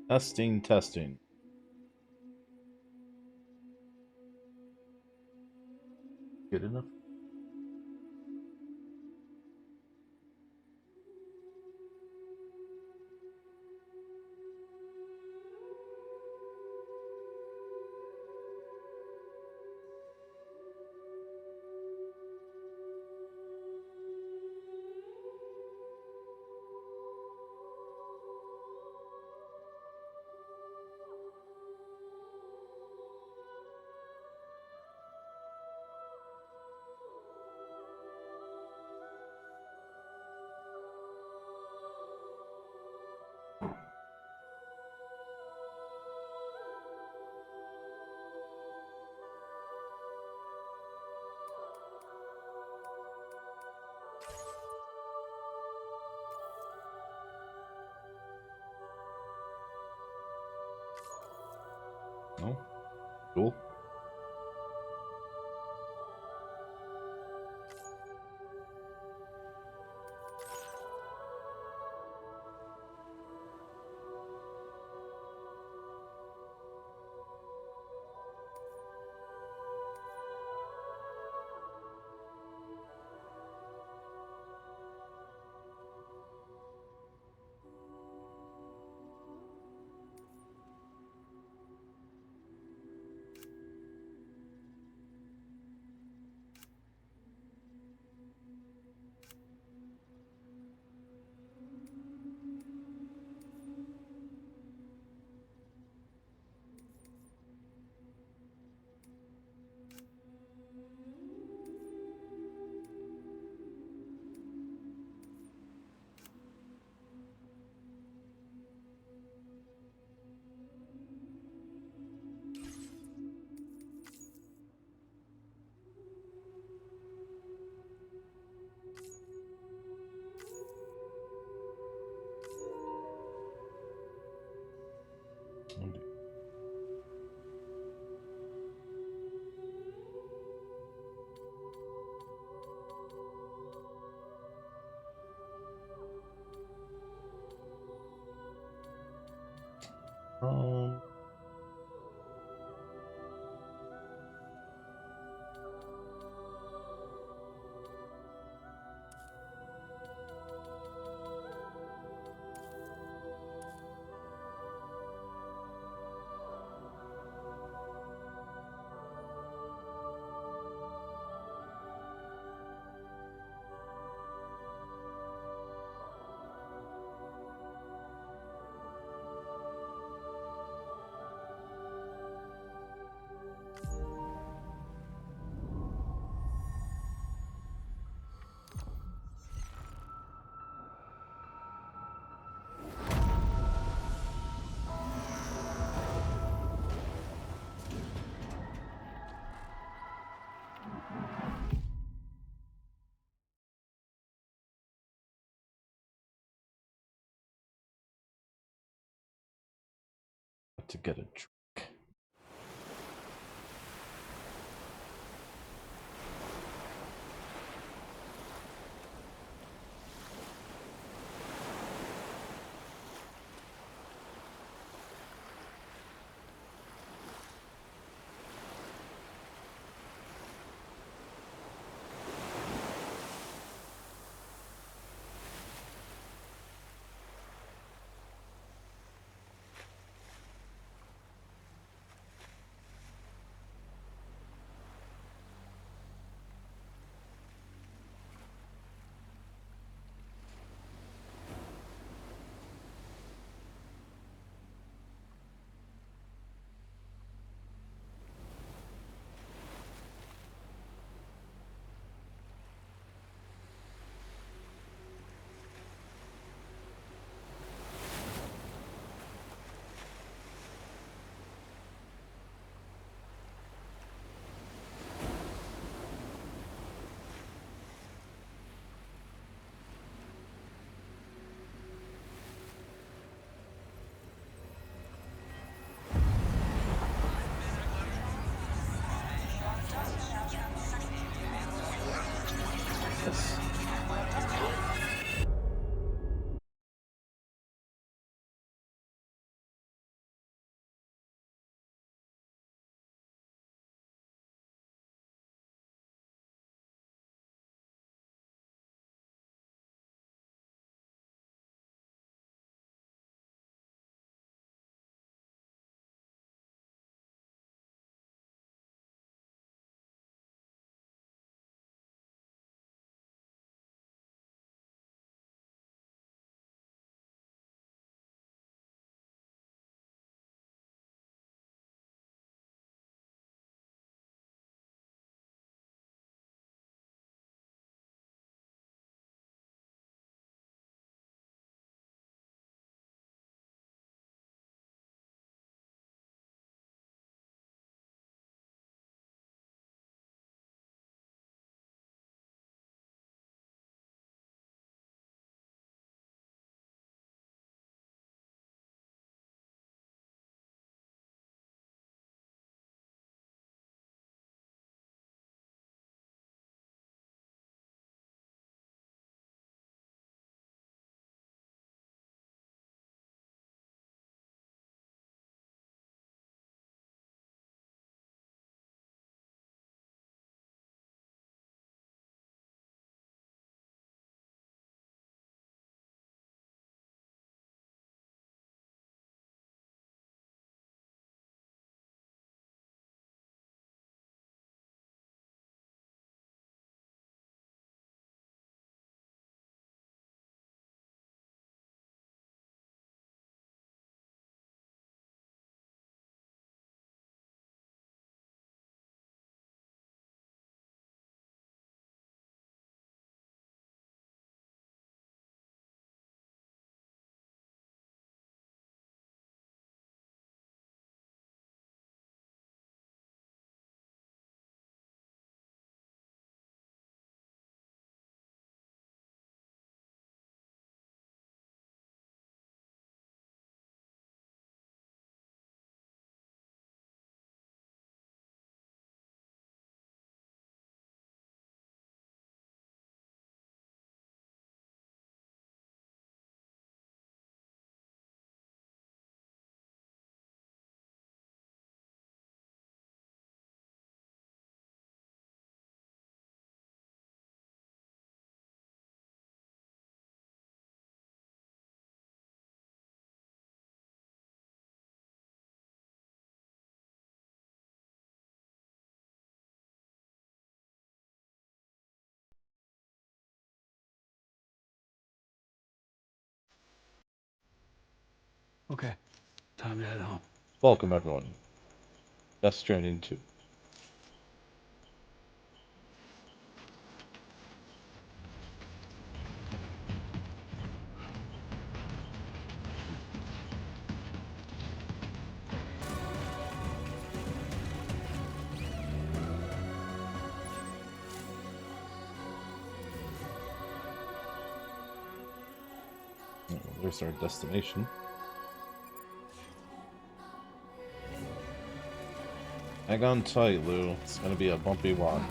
Testing, testing. Good enough? No? Cool. Um, to get a drink. Okay, time to head home. Welcome, everyone. Death Stranding 2. There's our destination. Hang on tight, Lou. It's gonna be a bumpy one.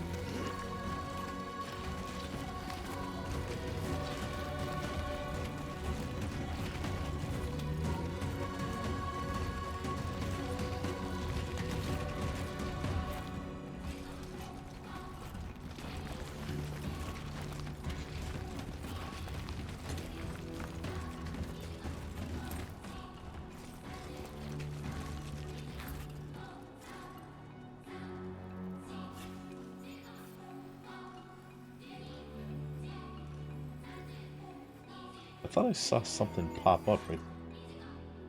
I thought I saw something pop up right.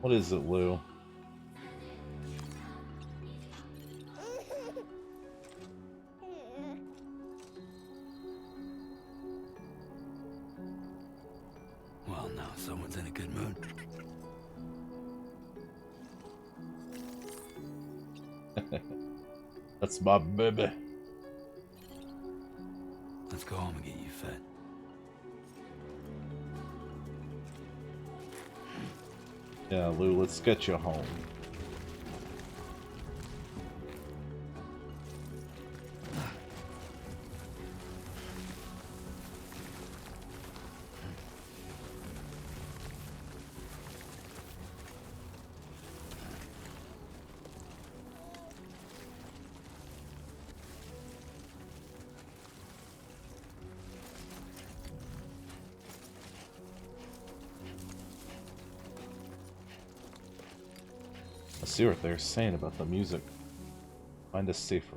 What is it, Lou? Well, now someone's in a good mood. That's my baby. Let's go home and get you fed. Yeah, Lou, let's get you home. Let's see what they're saying about the music. Find us safer.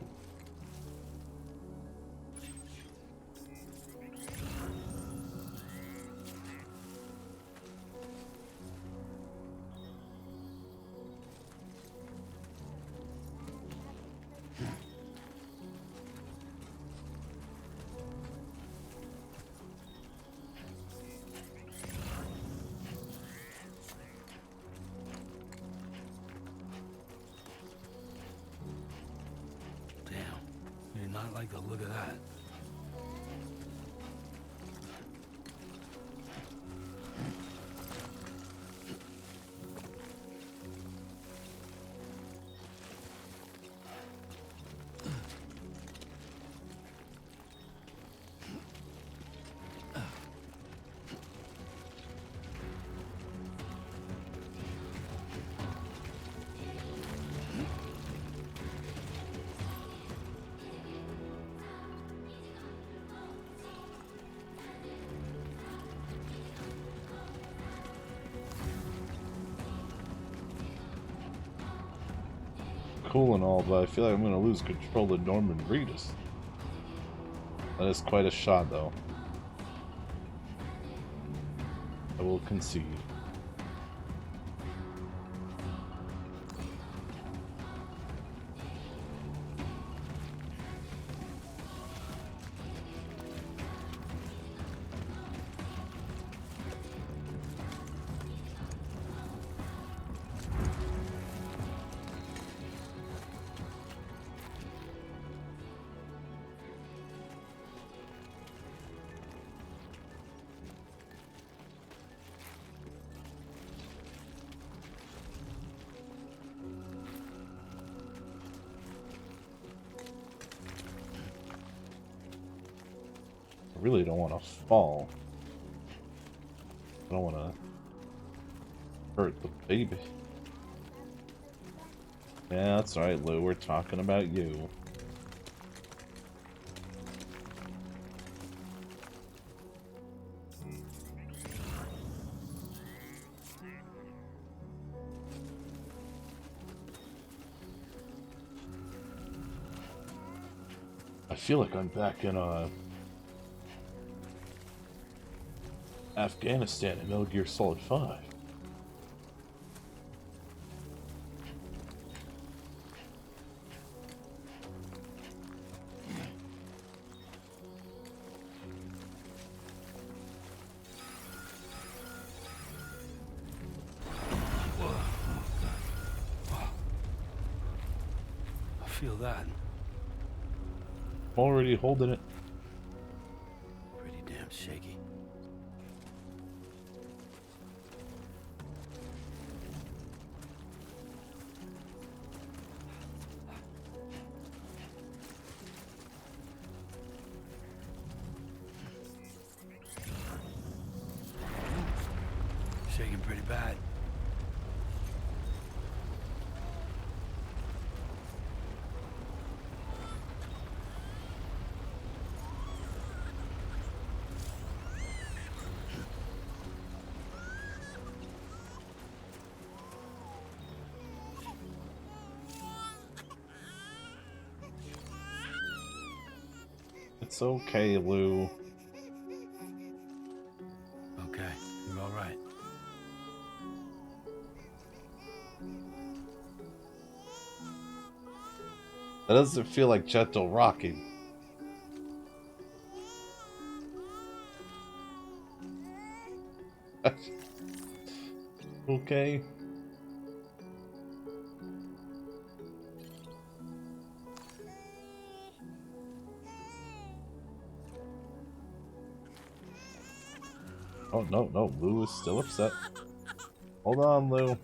Damn, you're not like the look of that. Cool and all, but I feel like I'm gonna lose control of Norman Reedus. That is quite a shot, though. I will concede. I really don't want to fall. I don't want to hurt the baby. Yeah, that's right, Lou. We're talking about you. I feel like I'm back in Afghanistan in Metal Gear Solid 5. feel that? I'm already holding it. Pretty damn shaky. Shaking pretty bad. It's okay, Lou. Okay, you're all right. That doesn't feel like gentle rocking. Okay. Oh, no, no. Lou is still upset. Hold on, Lou.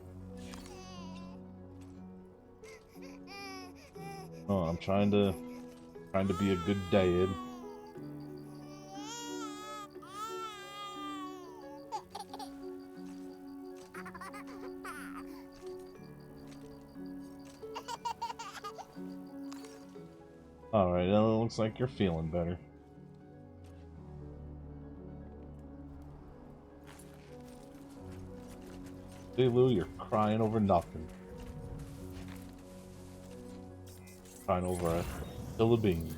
Oh, I'm trying to be a good dad. Alright, it looks like you're feeling better. Hey, Lou, you're crying over nothing. Crying over a hill of beans.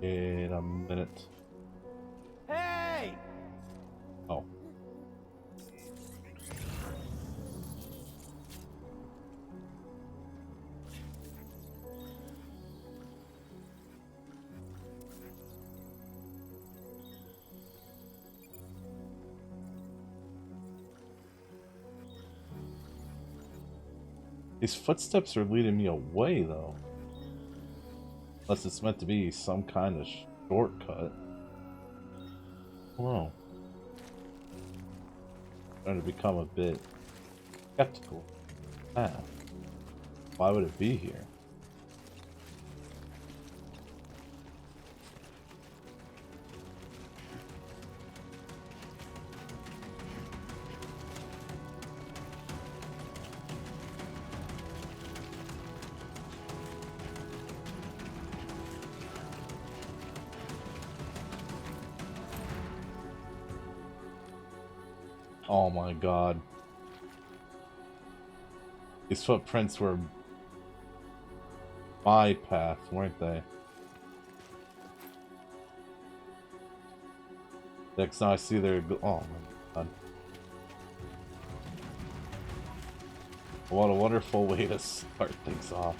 Wait a minute. Hey! Oh. These footsteps are leading me away, though. Unless it's meant to be some kind of shortcut. Hello. Starting to become a bit skeptical. Ah, why would it be here? Oh my god. These footprints were my path, weren't they? Next time I see their... Oh my god. What a wonderful way to start things off.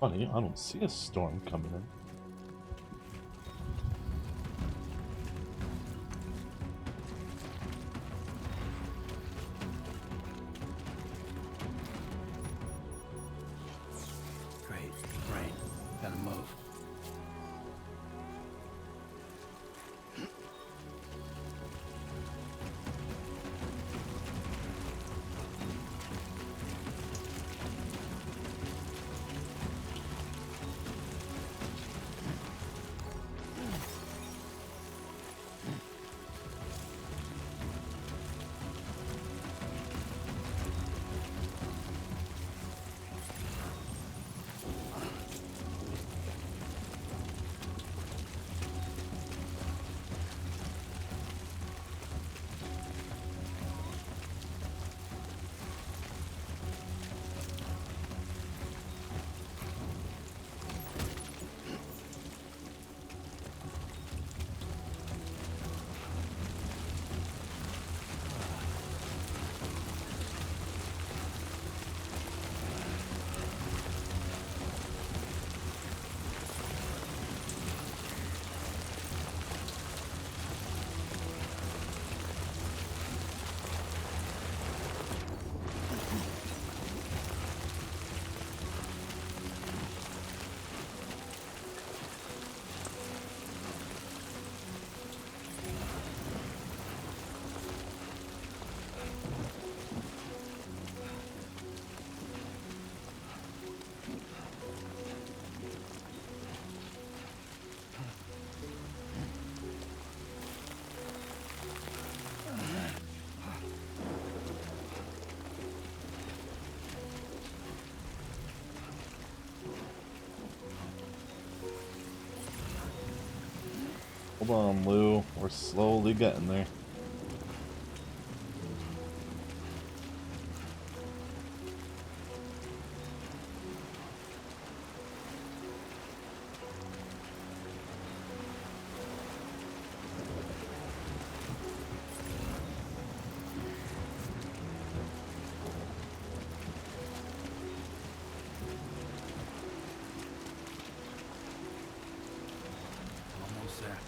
Funny, I don't see a storm coming in. Great. Rain. Gotta move. Hold on, Lou. We're slowly getting there. Almost there.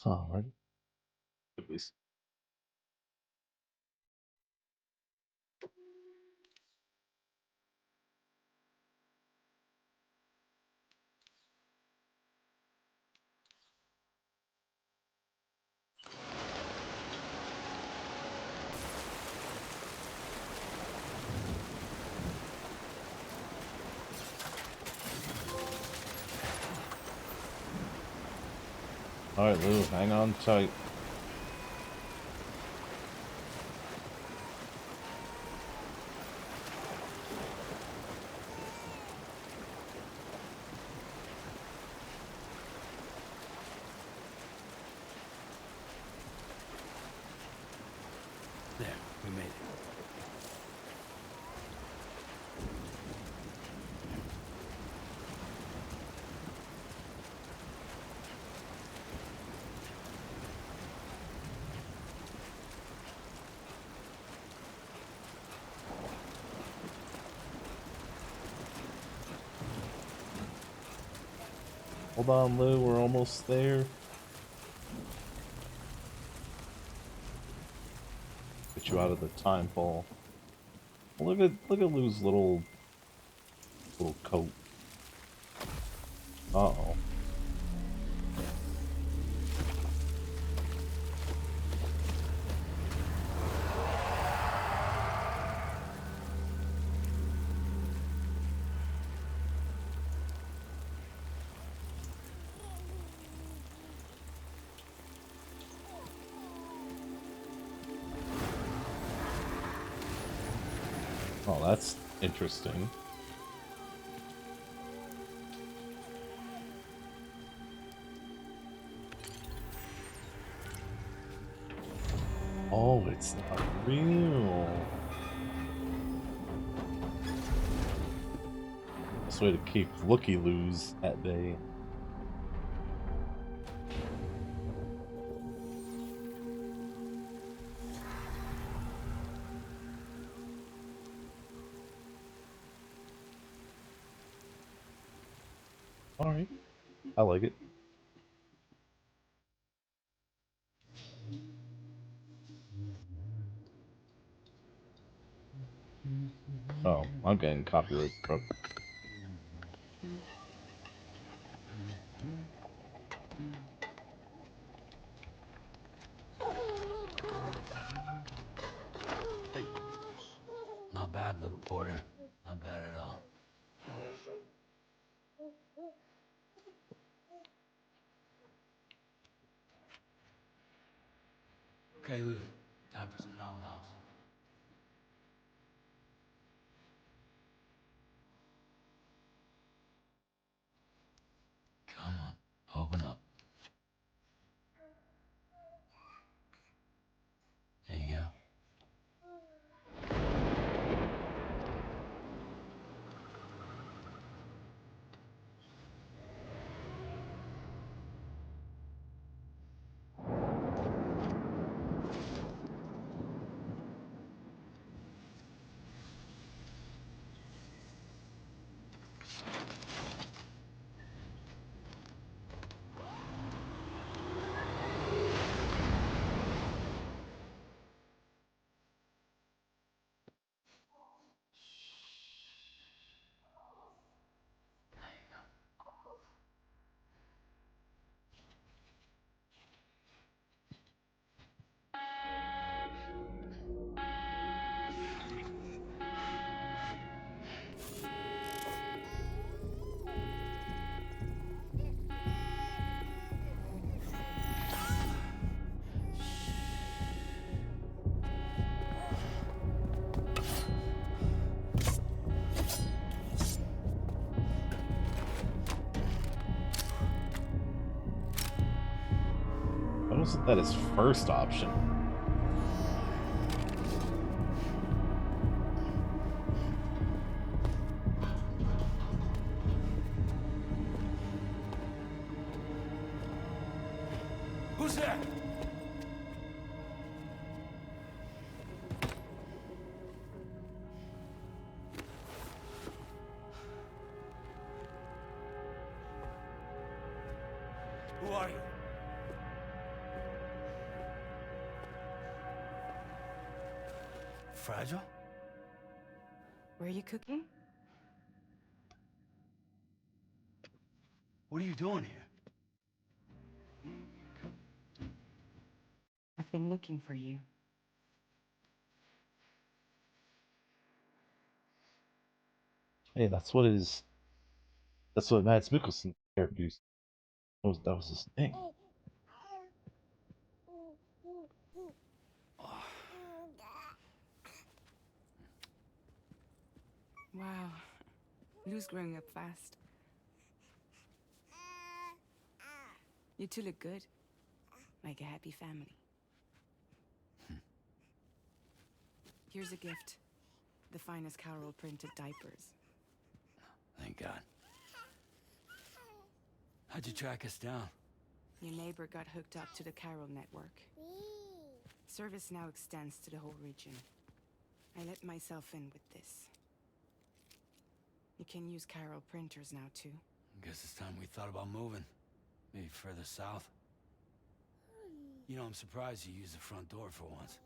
Alright. At least. Alright, Lou, hang on tight. There. We made it. Hold on, Lou, we're almost there. Get you out of the time hole. Look at Lou's little coat. Uh-oh. Oh, that's interesting. Oh, it's not real. Best way to keep looky-loos at bay. Alright. I like it. Oh, I'm getting copyright struck. Not bad, little porter. Not bad at all. Okay, Lou. Time for some now. Come on, open up. There you go. Why wasn't that his first option? Who's there? Who are you? Fragile? Were you cooking? What are you doing here? I've been looking for you. Hey, that's what Mads Mikkelsen character used. That was his thing. Wow. Lou's growing up fast. You two look good. Like a happy family. Here's a gift. The finest Carol printed diapers. Thank God. How'd you track us down? Your neighbor got hooked up to the Carol network. Service now extends to the whole region. I let myself in with this. You can use Carol printers now too. Guess it's time we thought about moving. Maybe further south. You know, I'm surprised you used the front door for once.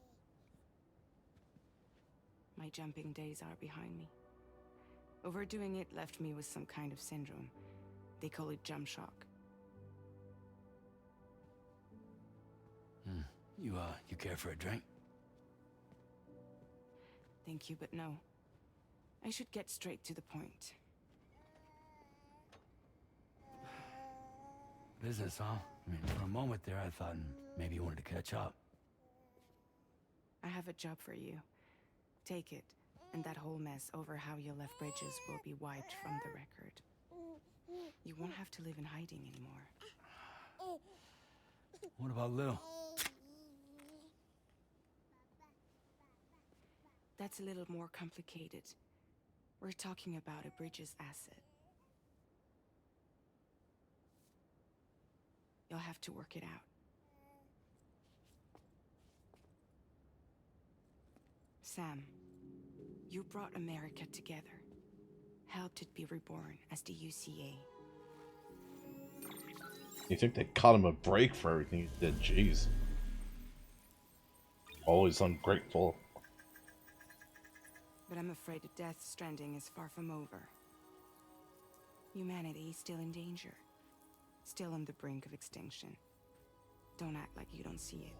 My jumping days are behind me. Overdoing it left me with some kind of syndrome. They call it jump shock. You care for a drink? Thank you, but no. I should get straight to the point. Business, huh? I mean, for a moment there, I thought maybe you wanted to catch up. I have a job for you. Take it. And that whole mess over how you left bridges will be wiped from the record. You won't have to live in hiding anymore. What about Lil? That's a little more complicated. We're talking about a bridges asset. You'll have to work it out. Sam, you brought America together. Helped it be reborn as the UCA. You think they cut him a break for everything he did? Jeez. Always ungrateful. But I'm afraid the Death Stranding is far from over. Humanity is still in danger. Still on the brink of extinction. Don't act like you don't see it.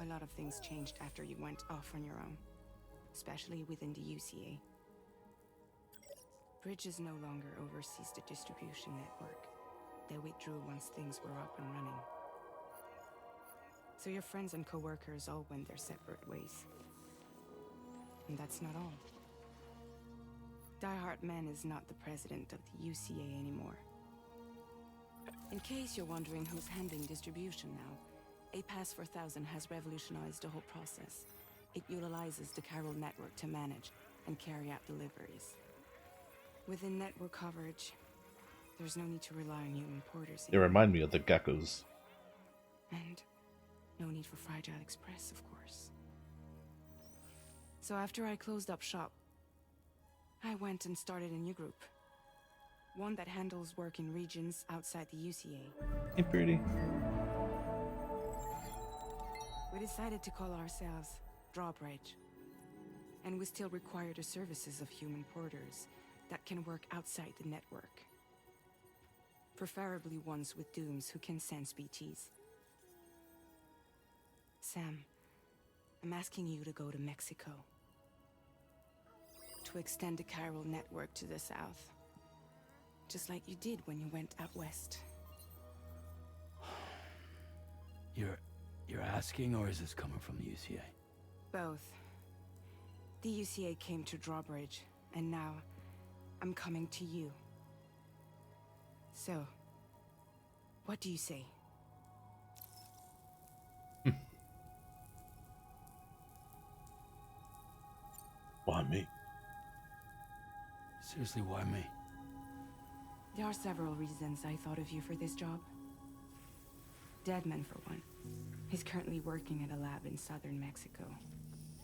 A lot of things changed after you went off on your own. Especially within the UCA. Bridges no longer oversees the distribution network. They withdrew once things were up and running. So your friends and co-workers all went their separate ways. And that's not all. Die Hard Man is not the president of the UCA anymore. In case you're wondering who's handling distribution now, A Pass for 1000 has revolutionized the whole process. It utilizes the Chiral network to manage and carry out deliveries. Within network coverage, there's no need to rely on human porters They remind me of the geckos. And no need for Fragile Express, of course. So after I closed up shop, I went and started a new group. One that handles work in regions outside the UCA. Hey, pretty. We decided to call ourselves Drawbridge. And we still require the services of human porters that can work outside the network. Preferably ones with dooms who can sense BTs. Sam, I'm asking you to go to Mexico. To extend the Chiral network to the south. Just like you did when you went out west. You're asking, or is this coming from the UCA? Both. The UCA came to Drawbridge, and now I'm coming to you. So, what do you say? Why me? Seriously, why me? There are several reasons I thought of you for this job. Deadman, for one. He's currently working at a lab in southern Mexico.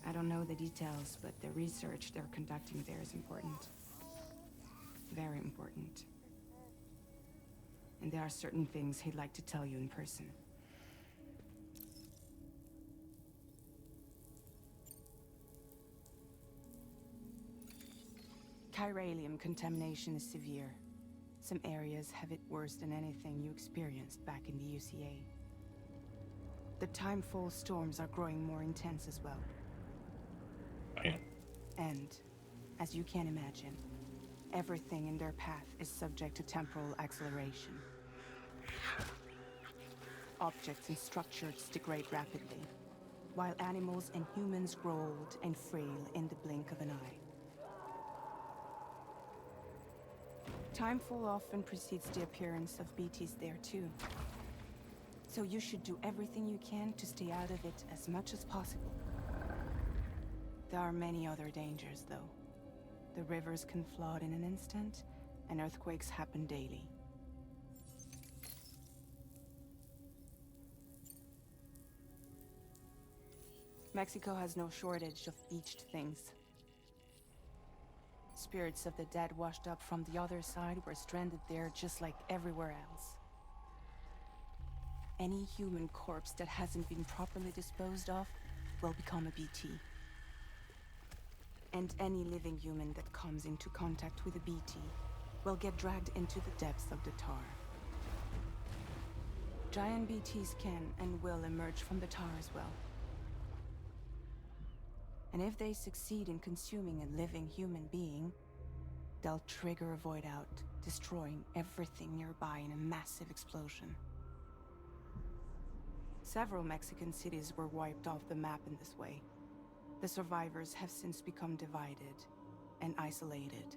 I don't know the details, but the research they're conducting there is important. Very important. And there are certain things he'd like to tell you in person. Chiralium contamination is severe. Some areas have it worse than anything you experienced back in the UCA. The timefall storms are growing more intense as well. Damn. And, as you can imagine, everything in their path is subject to temporal acceleration. Objects and structures degrade rapidly, while animals and humans grow old and frail in the blink of an eye. Timefall often precedes the appearance of BTs there too. So you should do everything you can to stay out of it as much as possible. There are many other dangers, though. The rivers can flood in an instant, and earthquakes happen daily. Mexico has no shortage of beached things. Spirits of the dead washed up from the other side were stranded there just like everywhere else. Any human corpse that hasn't been properly disposed of will become a BT. And any living human that comes into contact with a BT will get dragged into the depths of the tar. Giant BTs can and will emerge from the tar as well. And if they succeed in consuming a living human being, they'll trigger a void out, destroying everything nearby in a massive explosion. Several Mexican cities were wiped off the map in this way. The survivors have since become divided and isolated.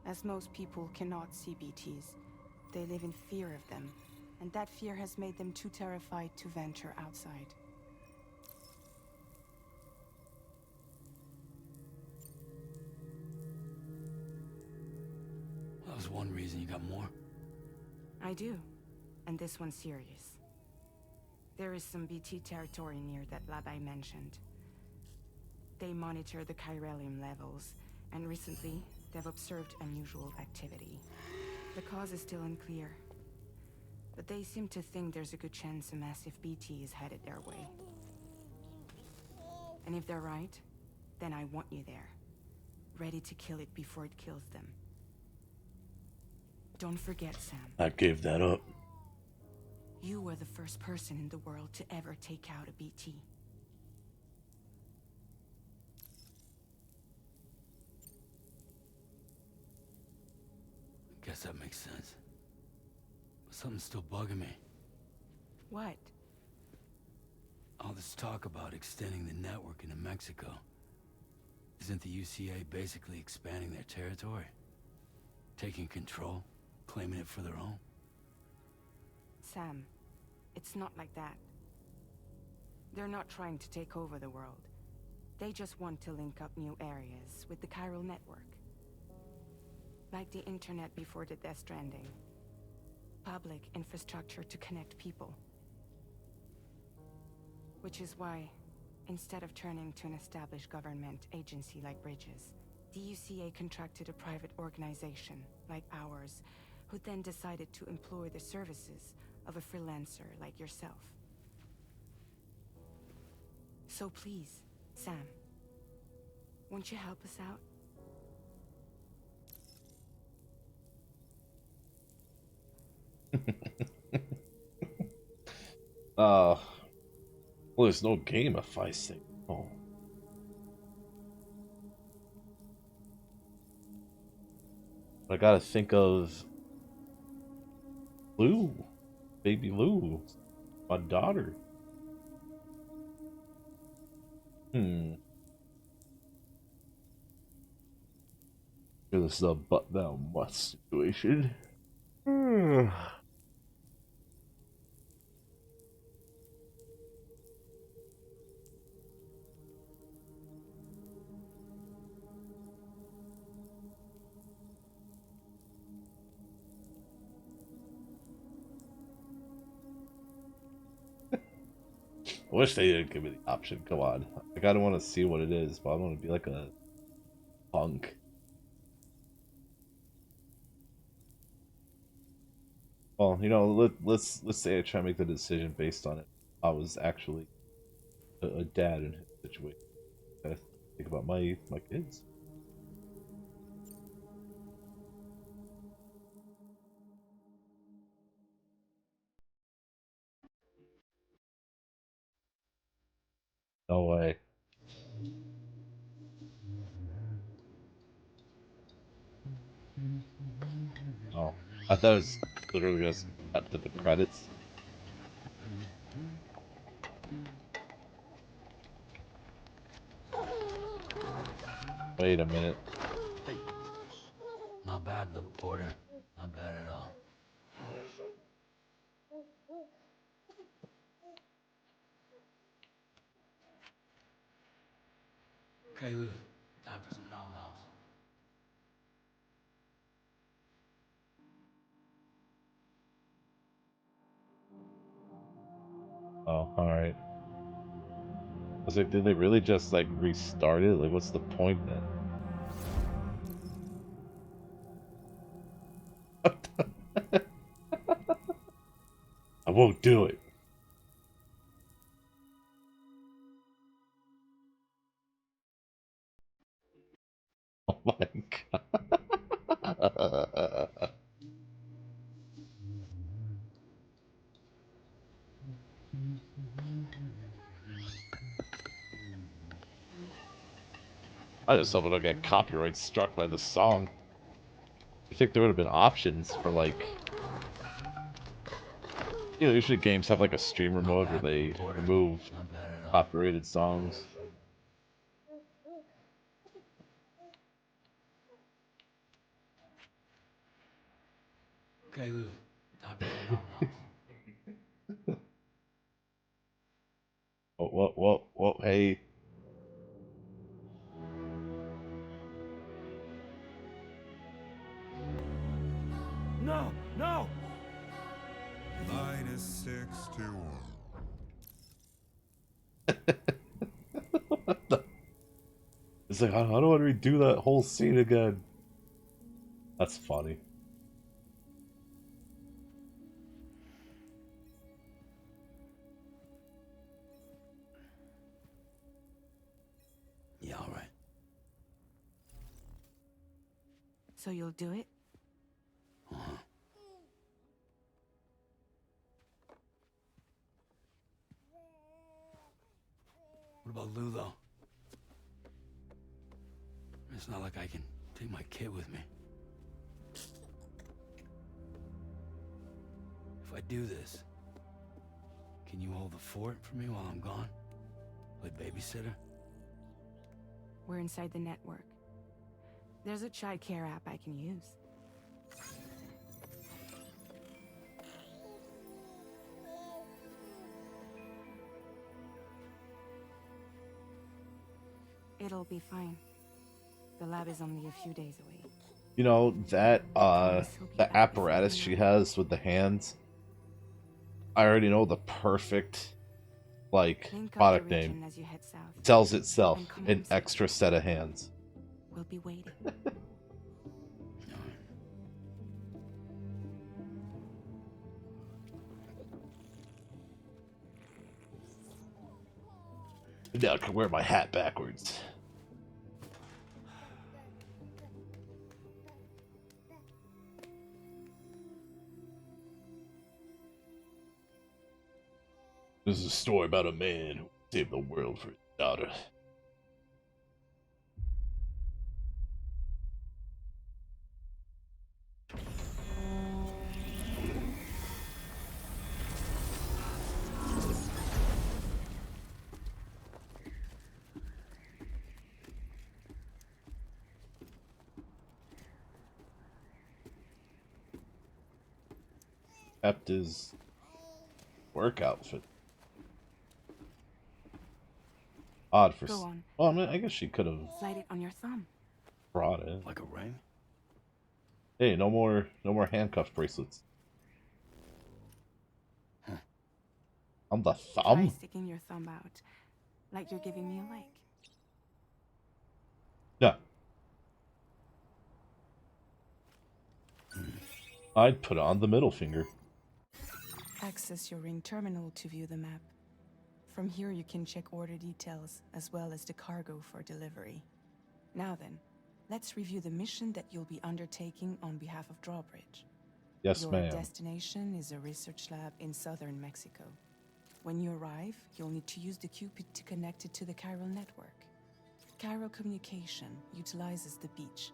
As most people cannot see BTs, they live in fear of them, and that fear has made them too terrified to venture outside. That was one reason. You got more? I do, and this one's serious. There is some BT territory near that lab I mentioned. They monitor the chiralium levels, and recently, they've observed unusual activity. The cause is still unclear, but they seem to think there's a good chance a massive BT is headed their way. And if they're right, then I want you there, ready to kill it before it kills them. Don't forget, Sam. I gave that up. You were the first person in the world to ever take out a BT. Guess that makes sense. But something's still bugging me. What? All this talk about extending the network into Mexico. Isn't the UCA basically expanding their territory? Taking control? Claiming it for their own? Sam, it's not like that. They're not trying to take over the world. They just want to link up new areas with the chiral network. Like the internet before the Death Stranding. Public infrastructure to connect people. Which is why, instead of turning to an established government agency like Bridges, the UCA contracted a private organization, like ours, who then decided to employ the services of a freelancer like yourself. So please, Sam, won't you help us out? Well, there's no game if I say no. I gotta think of Lou, baby Lou, my daughter. This is a butt down bus situation. I wish they didn't give me the option. Come on. Like, I don't want to see what it is, but I want to be like a punk. Well, you know, let's say I try to make the decision based on it. I was actually a dad in his situation. I think about my kids. No way. Oh, I thought it was literally just cut to the credits. Wait a minute. Hey. Not bad, little Porter. Not bad at all. Okay, Lou. Time for some nom-noms. Oh, all right. I was like, did they really just like restart it? Like, what's the point then? I won't do it. Oh my god. I just hope I don't get copyright struck by the song. I think there would have been options for like You know, usually games have like a streamer Not mode where bad, they Porter. remove Not bad at all. copyrighted songs. Okay, Lou. Time to head home now. Whoa, hey. No! No! -61. What the? It's like, how do I redo that whole scene again? That's funny. Yeah, all right. So you'll do it? Uh-huh. What about Lou, though? It's not like I can take my kid with me. If I do this, can you hold the fort for me while I'm gone? Play babysitter? We're inside the network. There's a child care app I can use. It'll be fine. The lab is only a few days away. You know, that, promise he'll be the back apparatus before she you know has with the hands, I already know the perfect, like, Link up the product region name. as you head south. It tells itself, And come an home safe. extra set of hands. We'll be waiting. Now I can wear my hat backwards. This is a story about a man who saved the world for his daughter. Kept his work outfit. Odd for. Go on. Well, I mean, I guess she could have Slide it on your thumb. brought it. Like a ring? Hey, no more handcuff bracelets. Huh. On the Try thumb? sticking your thumb out, like you're giving me a like. No. I'd put on the middle finger. Access your ring terminal to view the map. From here you can check order details, as well as the cargo for delivery. Now then, let's review the mission that you'll be undertaking on behalf of Drawbridge. Yes, Your ma'am. destination is a research lab in southern Mexico. When you arrive, you'll need to use the Cupid to connect it to the chiral network. Chiral communication utilizes the beach,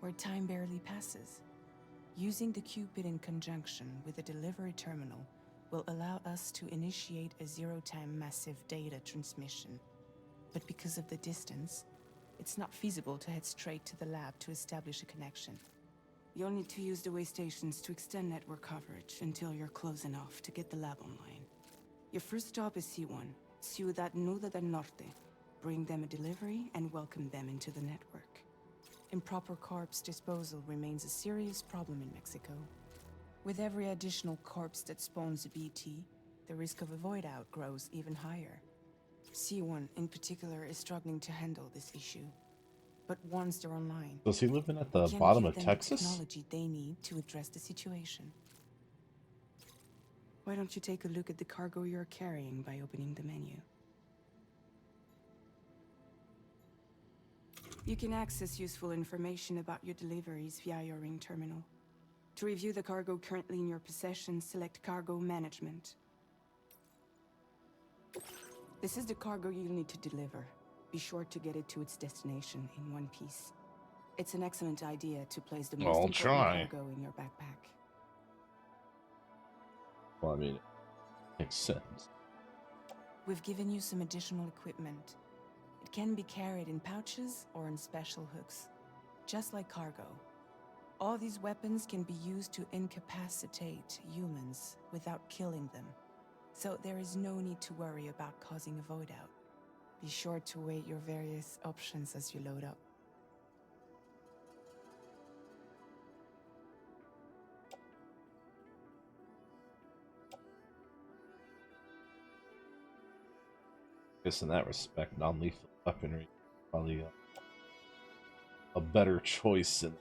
where time barely passes. Using the Cupid in conjunction with the delivery terminal will allow us to initiate a zero-time massive data transmission. But because of the distance, it's not feasible to head straight to the lab to establish a connection. You'll need to use the way stations to extend network coverage until you're close enough to get the lab online. Your first stop is C1, Ciudad Nuda del Norte. Bring them a delivery and welcome them into the network. Improper corpse disposal remains a serious problem in Mexico. With every additional corpse that spawns a BT, the risk of a void out grows even higher. C1 in particular is struggling to handle this issue. But once they're online, Does he live in at we the can bottom give of them Texas? the technology they need to address the situation. Why don't you take a look at the cargo you're carrying by opening the menu? You can access useful information about your deliveries via your ring terminal. To review the cargo currently in your possession, select Cargo Management. This is the cargo you'll need to deliver. Be sure to get it to its destination in one piece. It's an excellent idea to place the most I'll important try. cargo in your backpack. Well, I mean, it makes sense. We've given you some additional equipment. It can be carried in pouches or in special hooks, just like cargo. All these weapons can be used to incapacitate humans without killing them. So there is no need to worry about causing a void out. Be sure to weigh your various options as you load up. I guess in that respect, non-lethal weaponry is probably a better choice. And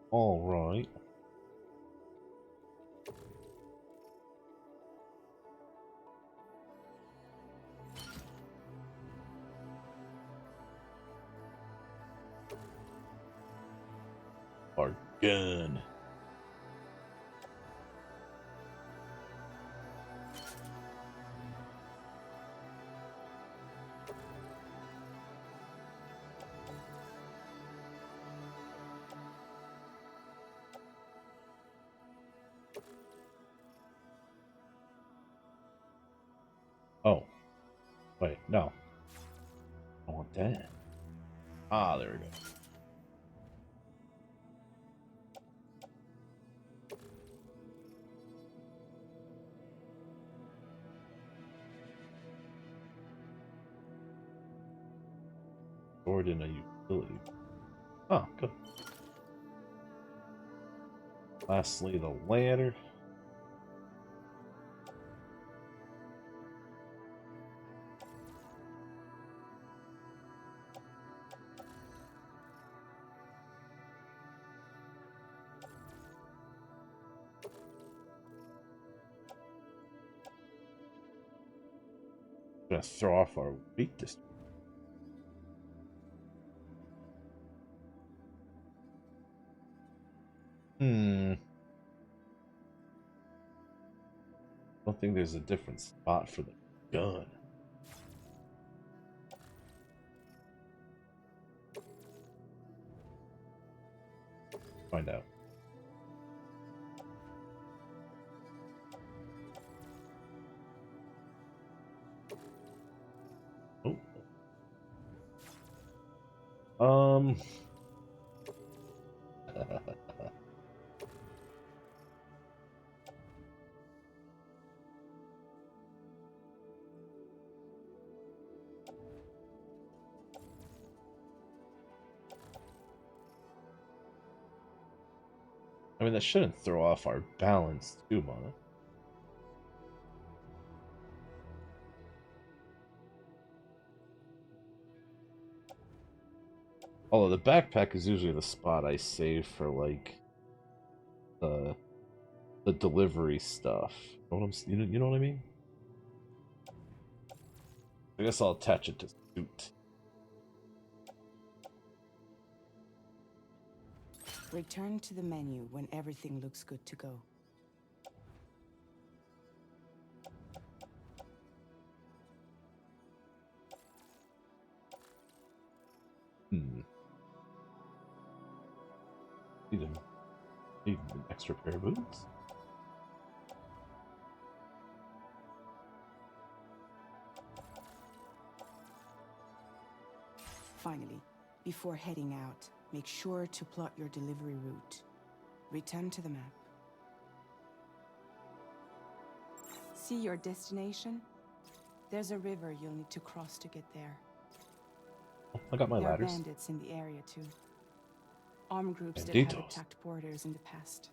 all right. Our gun. Oh, wait, no. I want that. Ah, there we go. Stored in a utility. Oh, good. Lastly, the ladder. Gonna throw off our weight distribution. I don't think there's a different spot for the gun. Find out. Oh. I mean, that shouldn't throw off our balance too much. Although the backpack is usually the spot I save for like the delivery stuff. You know what I mean? I guess I'll attach it to suit. Return to the menu when everything looks good to go. Need an extra pair of boots. Finally, before heading out, make sure to plot your delivery route. Return to the map. See your destination? There's a river you'll need to cross to get there. I got my There are ladders. bandits in the area too. Armed groups that Banditos. have attacked borders in the past.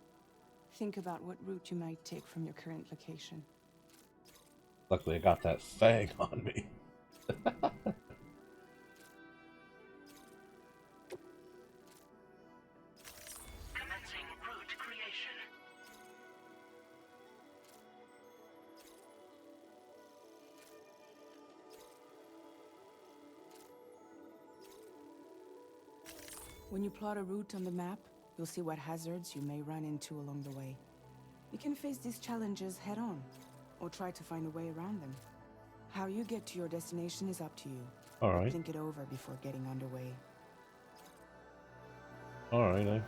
Think about what route you might take from your current location. Luckily, I got that fang on me. Commencing route creation. When you plot a route on the map, you'll see what hazards you may run into along the way. You can face these challenges head-on, or try to find a way around them. How you get to your destination is up to you. All right. Think it over before getting underway. Alright,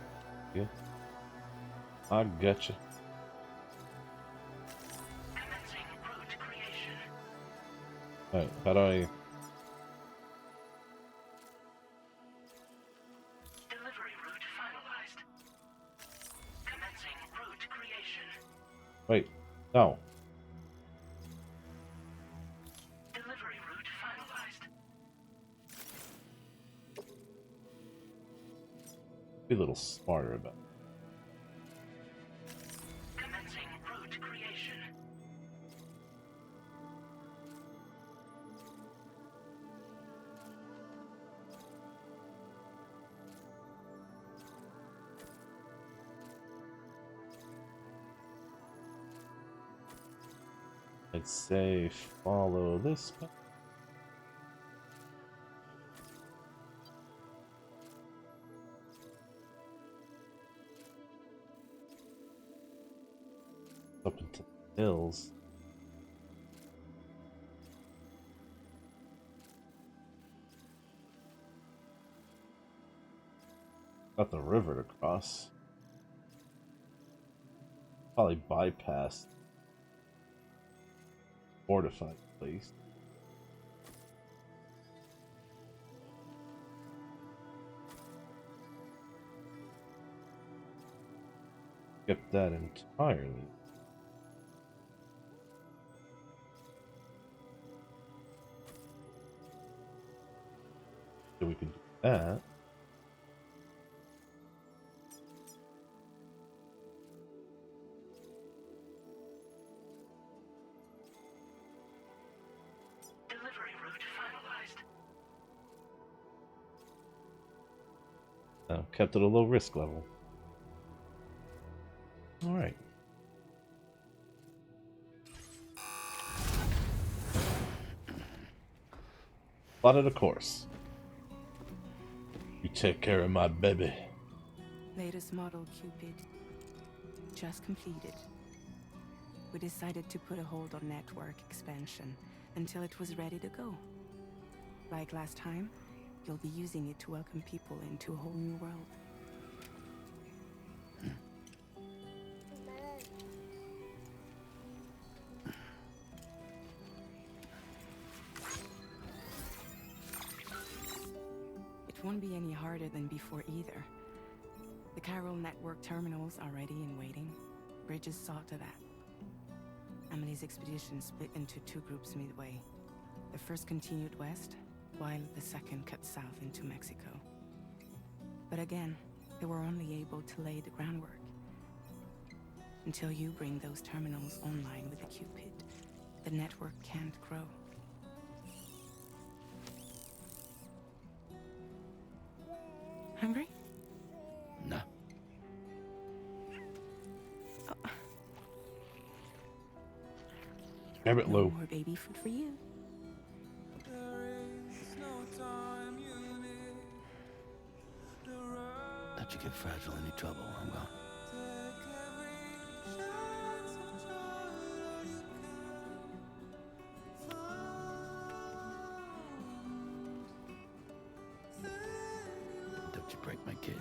yeah. I getcha. Commencing route creation. Alright, how do I... Delivery route finalized. Commencing route creation. Wait, no. Delivery route finalized. Be a little smarter about it. Commencing route creation. I'd say follow this path. Up into the hills. Got the river to cross. Probably bypass fortified place. Skip that entirely. So we can do that. Delivery route finalized. Kept it a low risk level. Alright. Plotted a course. You take care of my baby. Latest model Cupid. Just completed. We decided to put a hold on network expansion until it was ready to go. Like last time, you'll be using it to welcome people into a whole new world. It won't be any harder than before either. The Carol network terminals are ready and waiting. Bridges saw to that. Emily's expedition split into two groups midway. The first continued west, while the second cut south into Mexico. But again, they were only able to lay the groundwork. Until you bring those terminals online with the Cupid, the network can't grow. Hungry? No. Damn it, No Lou. more baby food for you. Let you get fragile any trouble, I'm gone. Don't you break my kid.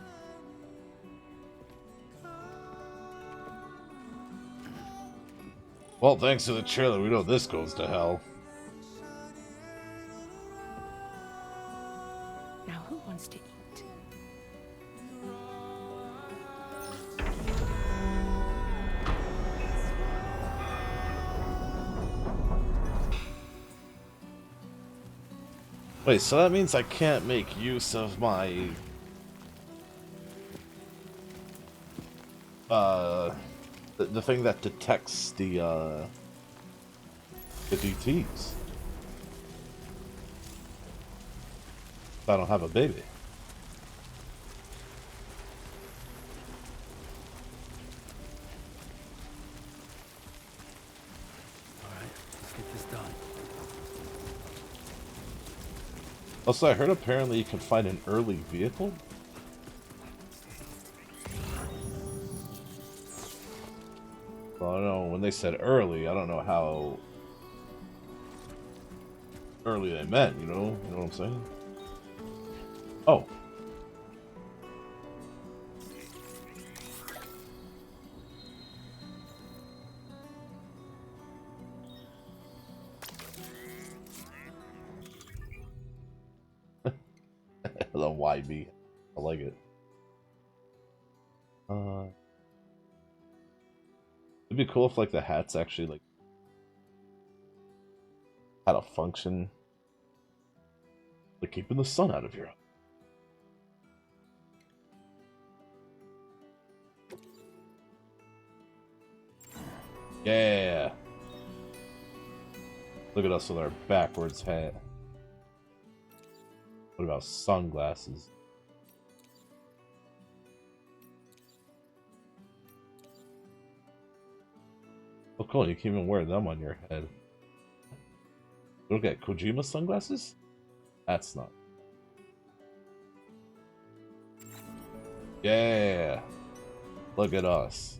Well, thanks to the trailer, we know this goes to hell. Now who wants to eat? Wait, so that means I can't make use of my... the thing that detects the DTs. I don't have a baby. Alright, let's get this done. Also, I heard apparently you can find an early vehicle. Well, I don't know, when they said early, I don't know how early they meant, you know what I'm saying? Oh. why me. I like it. It'd be cool if like the hats actually like had a function, like keeping the sun out of your eye. Yeah. Look at us with our backwards hat. What about sunglasses? Oh, cool. You can even wear them on your head. Look at Kojima sunglasses? That's not. Yeah. Look at us.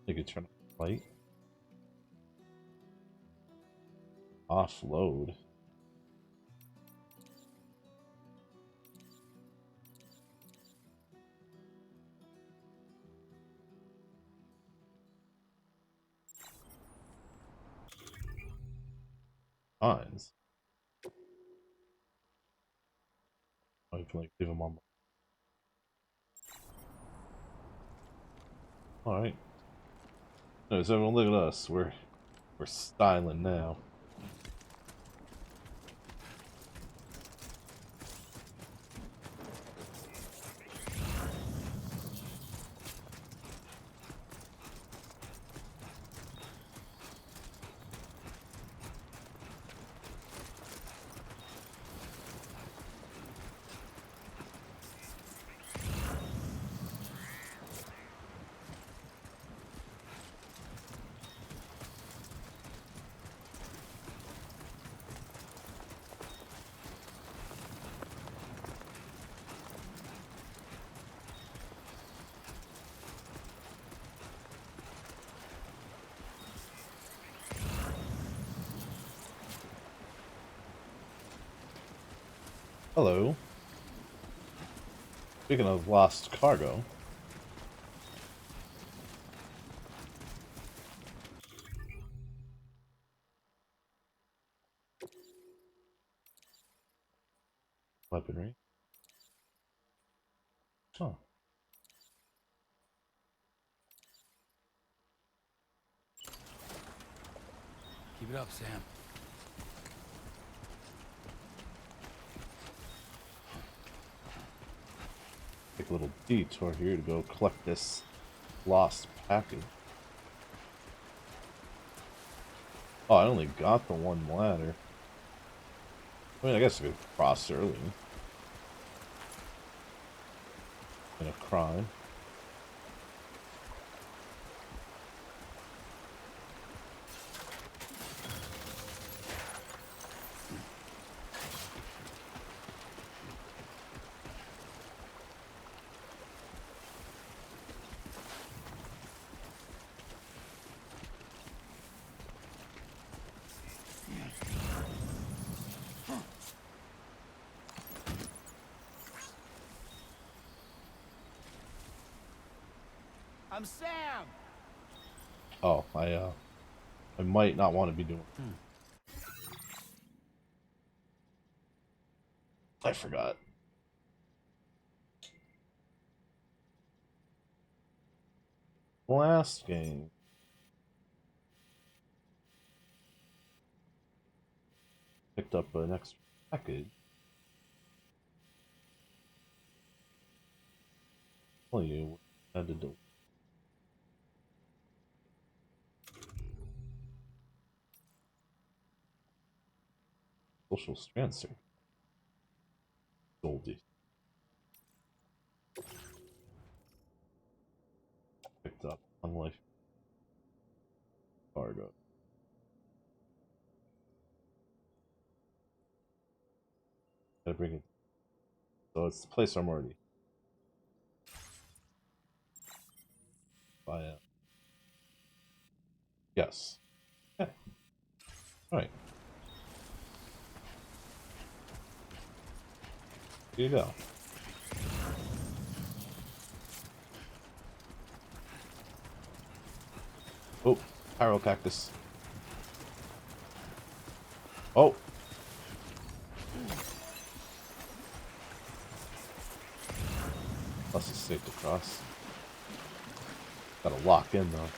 You could turn on the light. Offload. Fines. Oh, you can like leave them on. Alright. Anyways, everyone look at us. We're styling now. Hello. Speaking of lost cargo. Weaponry. Huh. Keep it up, Sam. Take a little detour here to go collect this lost package. Oh, I only got the one ladder. I mean, I guess I could cross early. In a crime. I'm Sam! Oh, I might not want to be doing. I forgot. Last game. Picked up an extra package. Tell you what I had to do. Social strand circuit. Goldie. Picked up on life cargo. Gotta bring it. So it's the place I'm already. By yes. Okay. Alright. Here you go. Oh, pyro cactus. Oh, safe to cross. Gotta lock in though.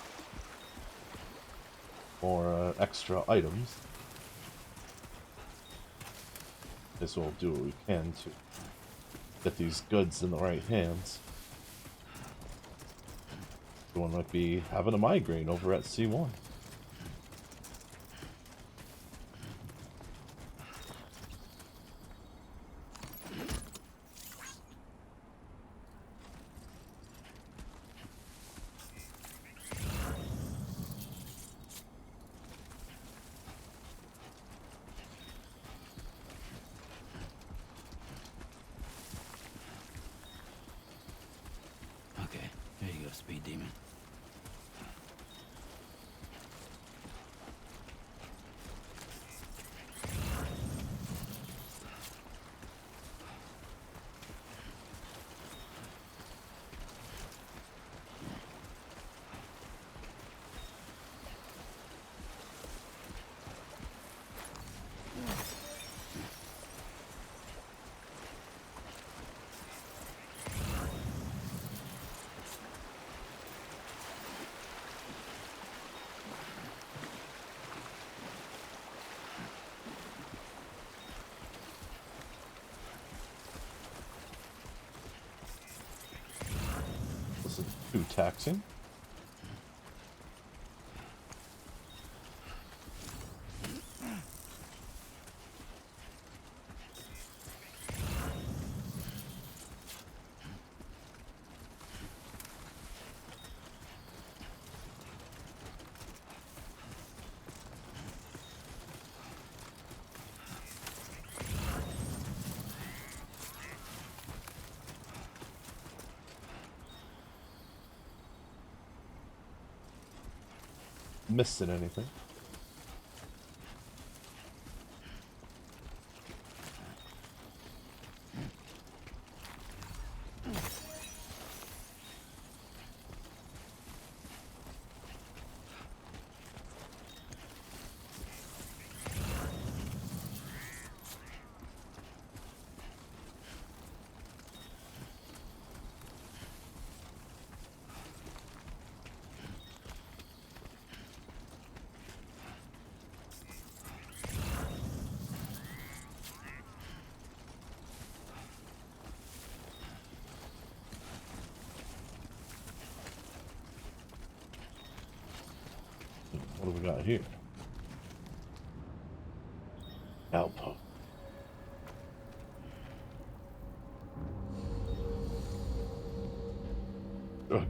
More extra items. Guess we'll do what we can to get these goods in the right hands. Someone might be having a migraine over at C1. Okay, here you go, Speed Demon. This is too taxing. Missing anything? What do we got here? Outpost.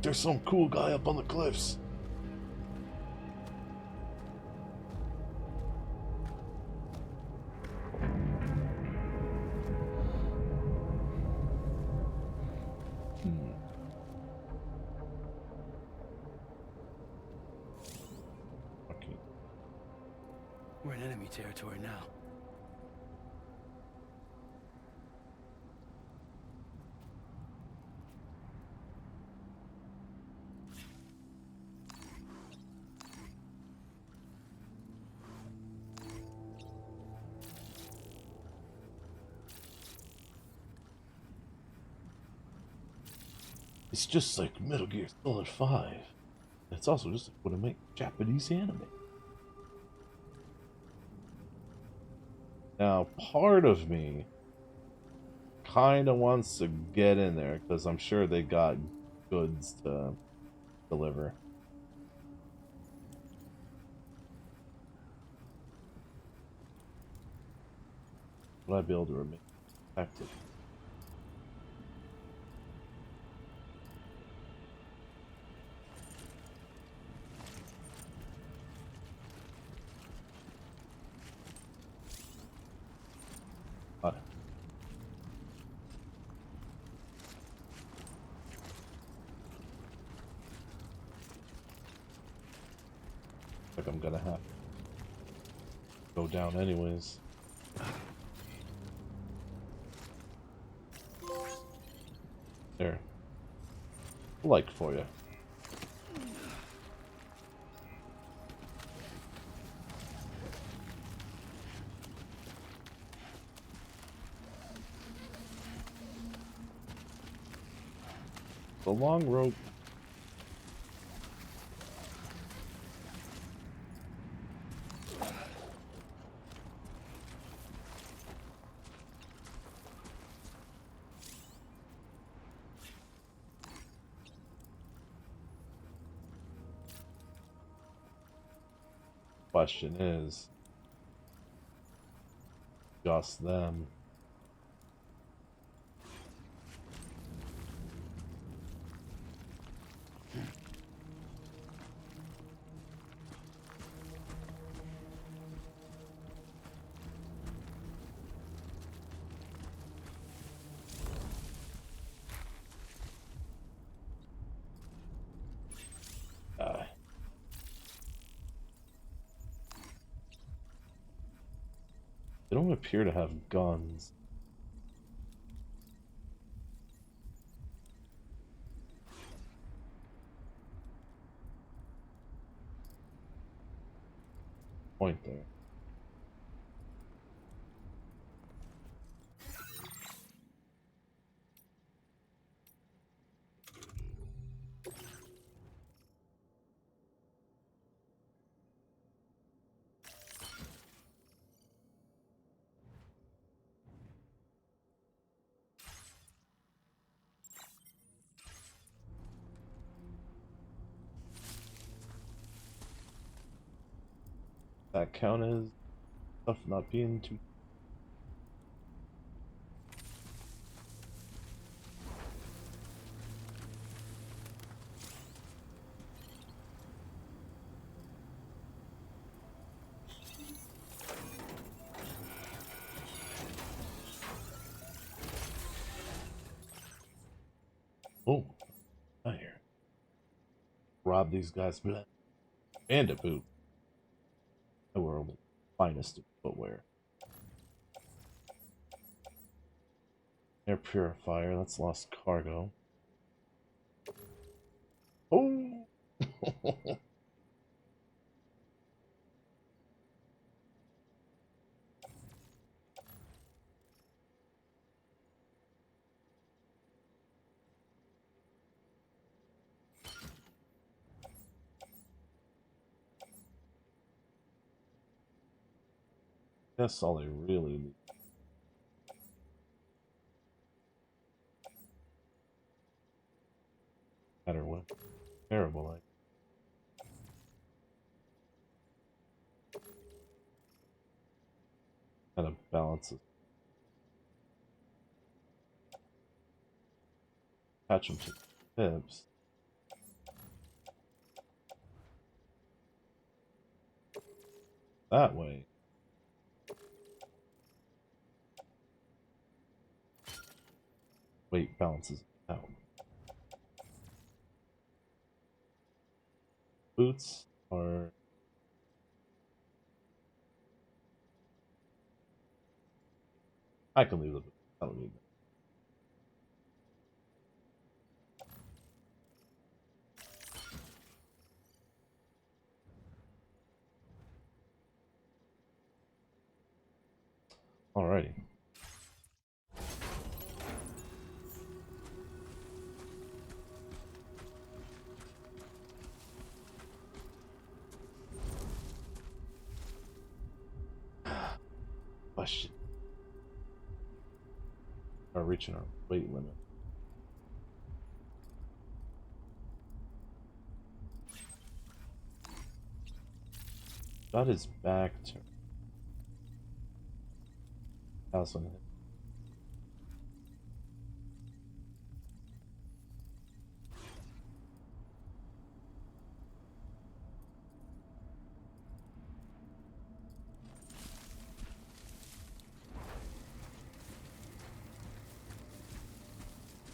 There's some cool guy up on the cliffs. Okay. We're in enemy territory now. It's just like Metal Gear Solid 5. It's also just like what I make Japanese anime. Now, part of me kind of wants to get in there because I'm sure they got goods to deliver. Will I be able to remain active? Uh, like I'm gonna have to go down anyways. There. Like for you. the long rope. Question is, just them. They don't appear to have guns. Point there. That count as stuff not being too. Oh, not here. Rob these guys. Bandit boot. The world's finest of footwear. Air purifier. That's lost cargo. Oh. That's all they really need. Matter what. Terrible, like. Kind of balances. Attach them to the hips. That way. Weight balances out. Boots are. I can leave the boots. I don't need them. Alrighty. Question. Are reaching our weight limit. Got his back turned. House on hit.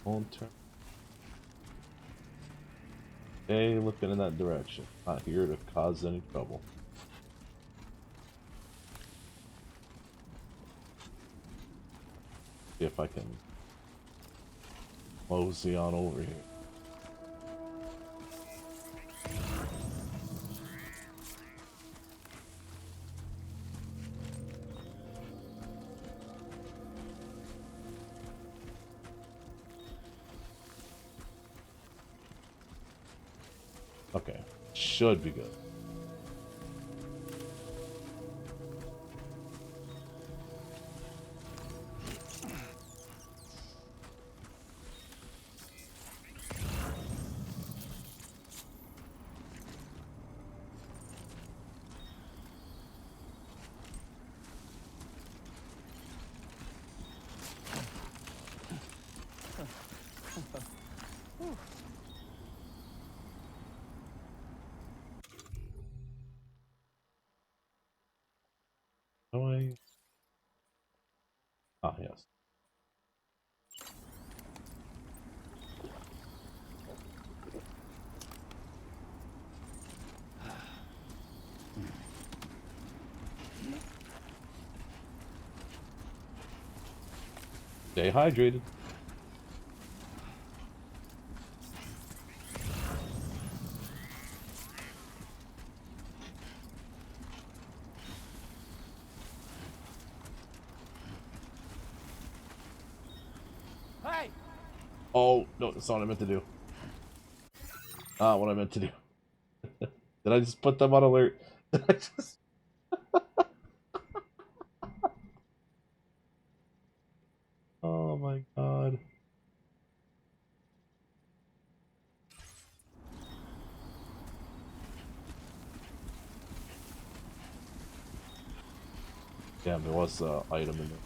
Won't turn. Stay looking in that direction. Not here to cause any trouble. See if I can mosey on over here. Okay. Should be good. No, I. Ah, yes. Stay hydrated. Hey! Oh, no, that's not what I meant to do. Not what I meant to do. Did I just put them on alert? Did I just... Oh my god. Damn, there was an item in there.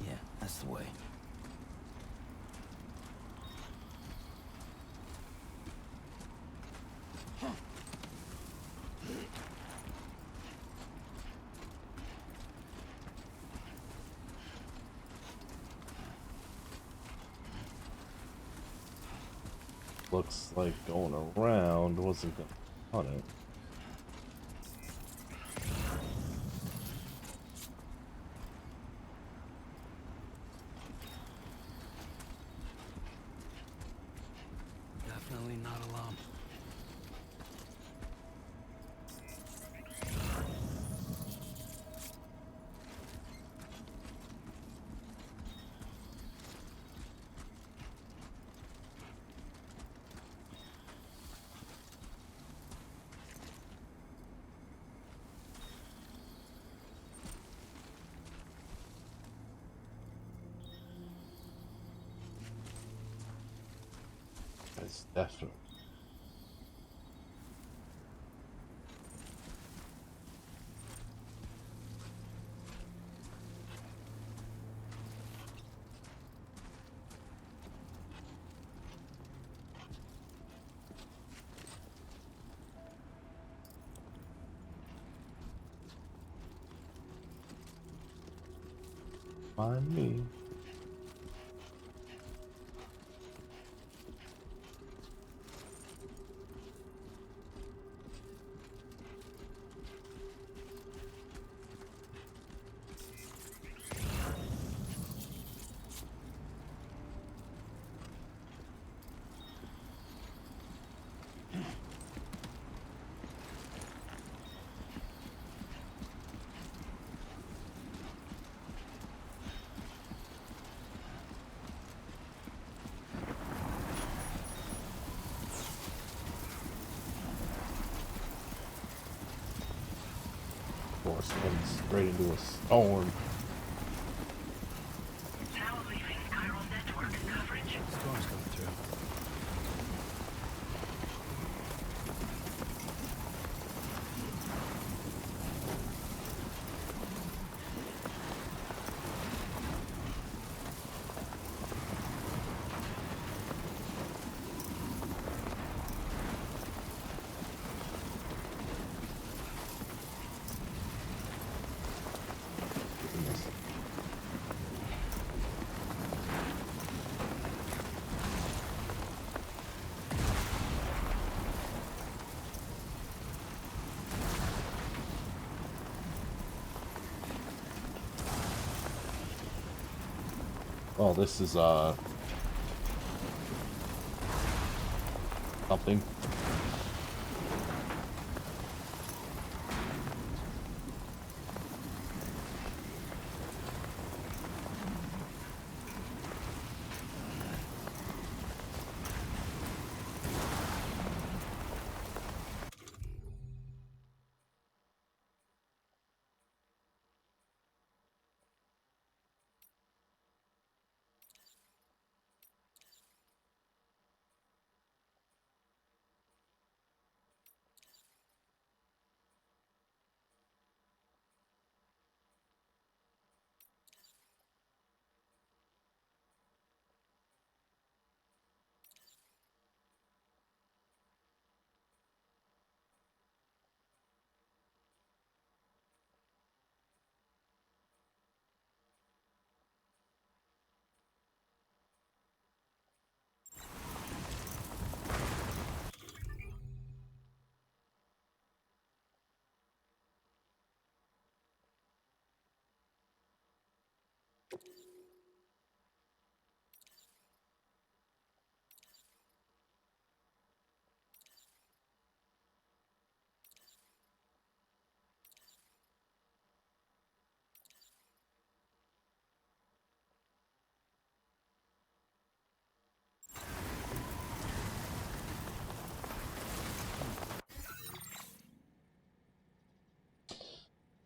Yeah, that's the way. Looks like going around wasn't gonna on it. Definitely not alone. It's definitely. Find me. Force heading straight into a storm. Now leaving chiral network coverage. Storm's coming through. Well, this is something.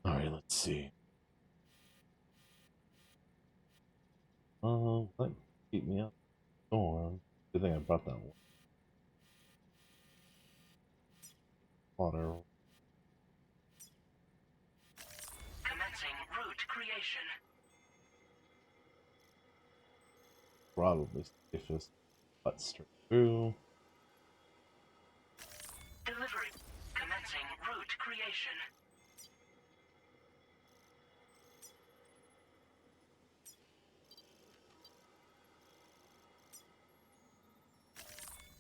All right, let's see. That keep me up. Storm. Good thing I brought that water. Commencing route creation. Probably safest. Cut straight through. Delivery. Commencing route creation.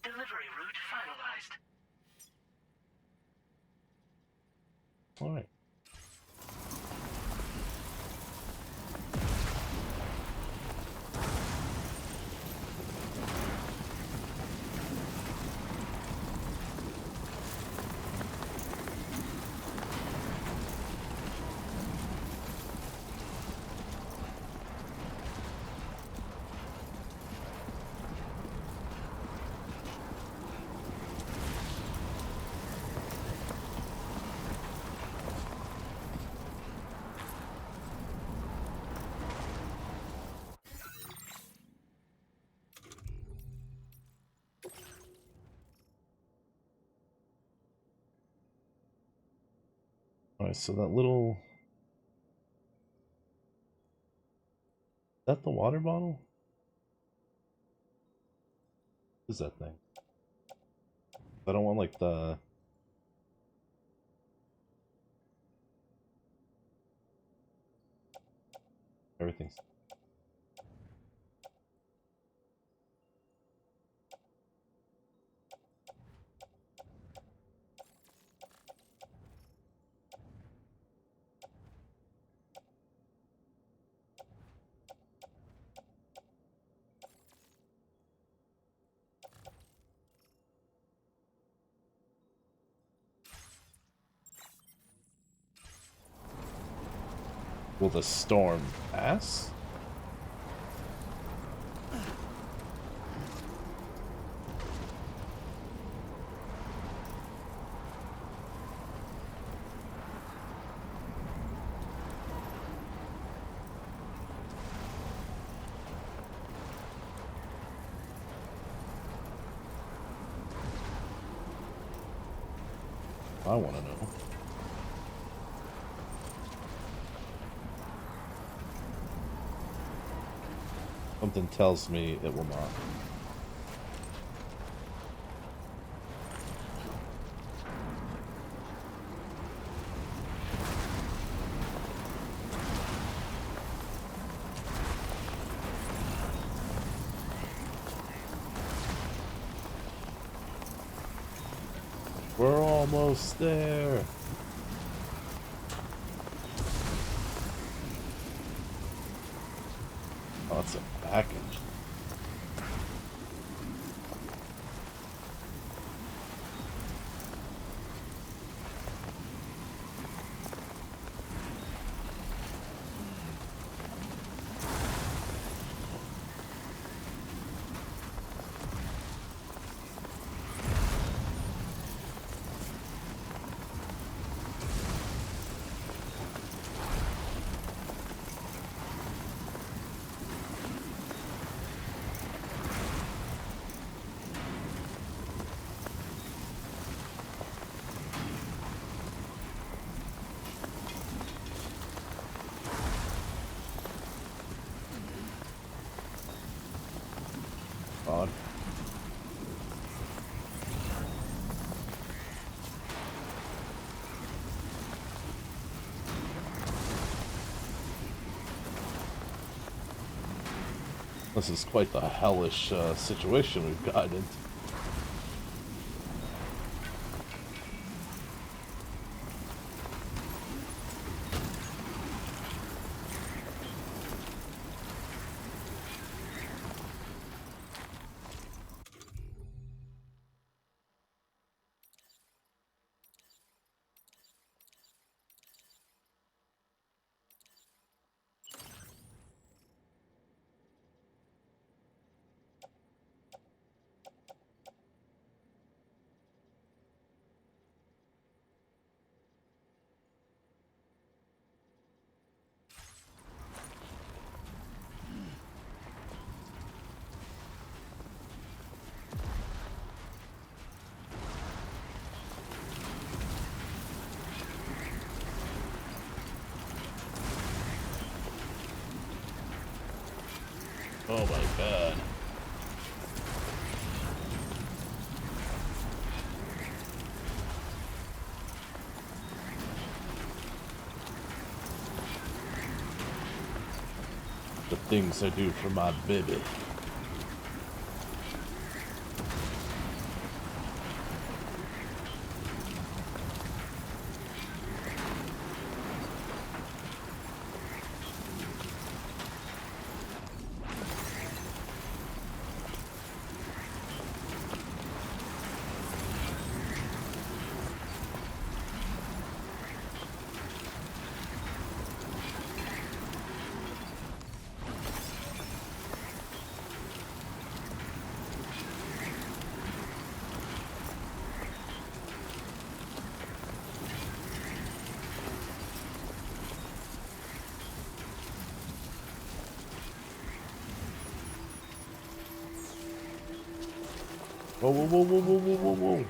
Delivery route finalized. All right. All right. So that little. Is that the water bottle? What is that thing? I don't want like the. Everything's. Will the storm pass? I want to know. Something tells me it will not. We're almost there. Oh, that's a package. God. This is quite the hellish situation we've gotten into. Oh my god. The things I do for my baby. Whoa, whoa, whoa, whoa, whoa, whoa, whoa, whoa.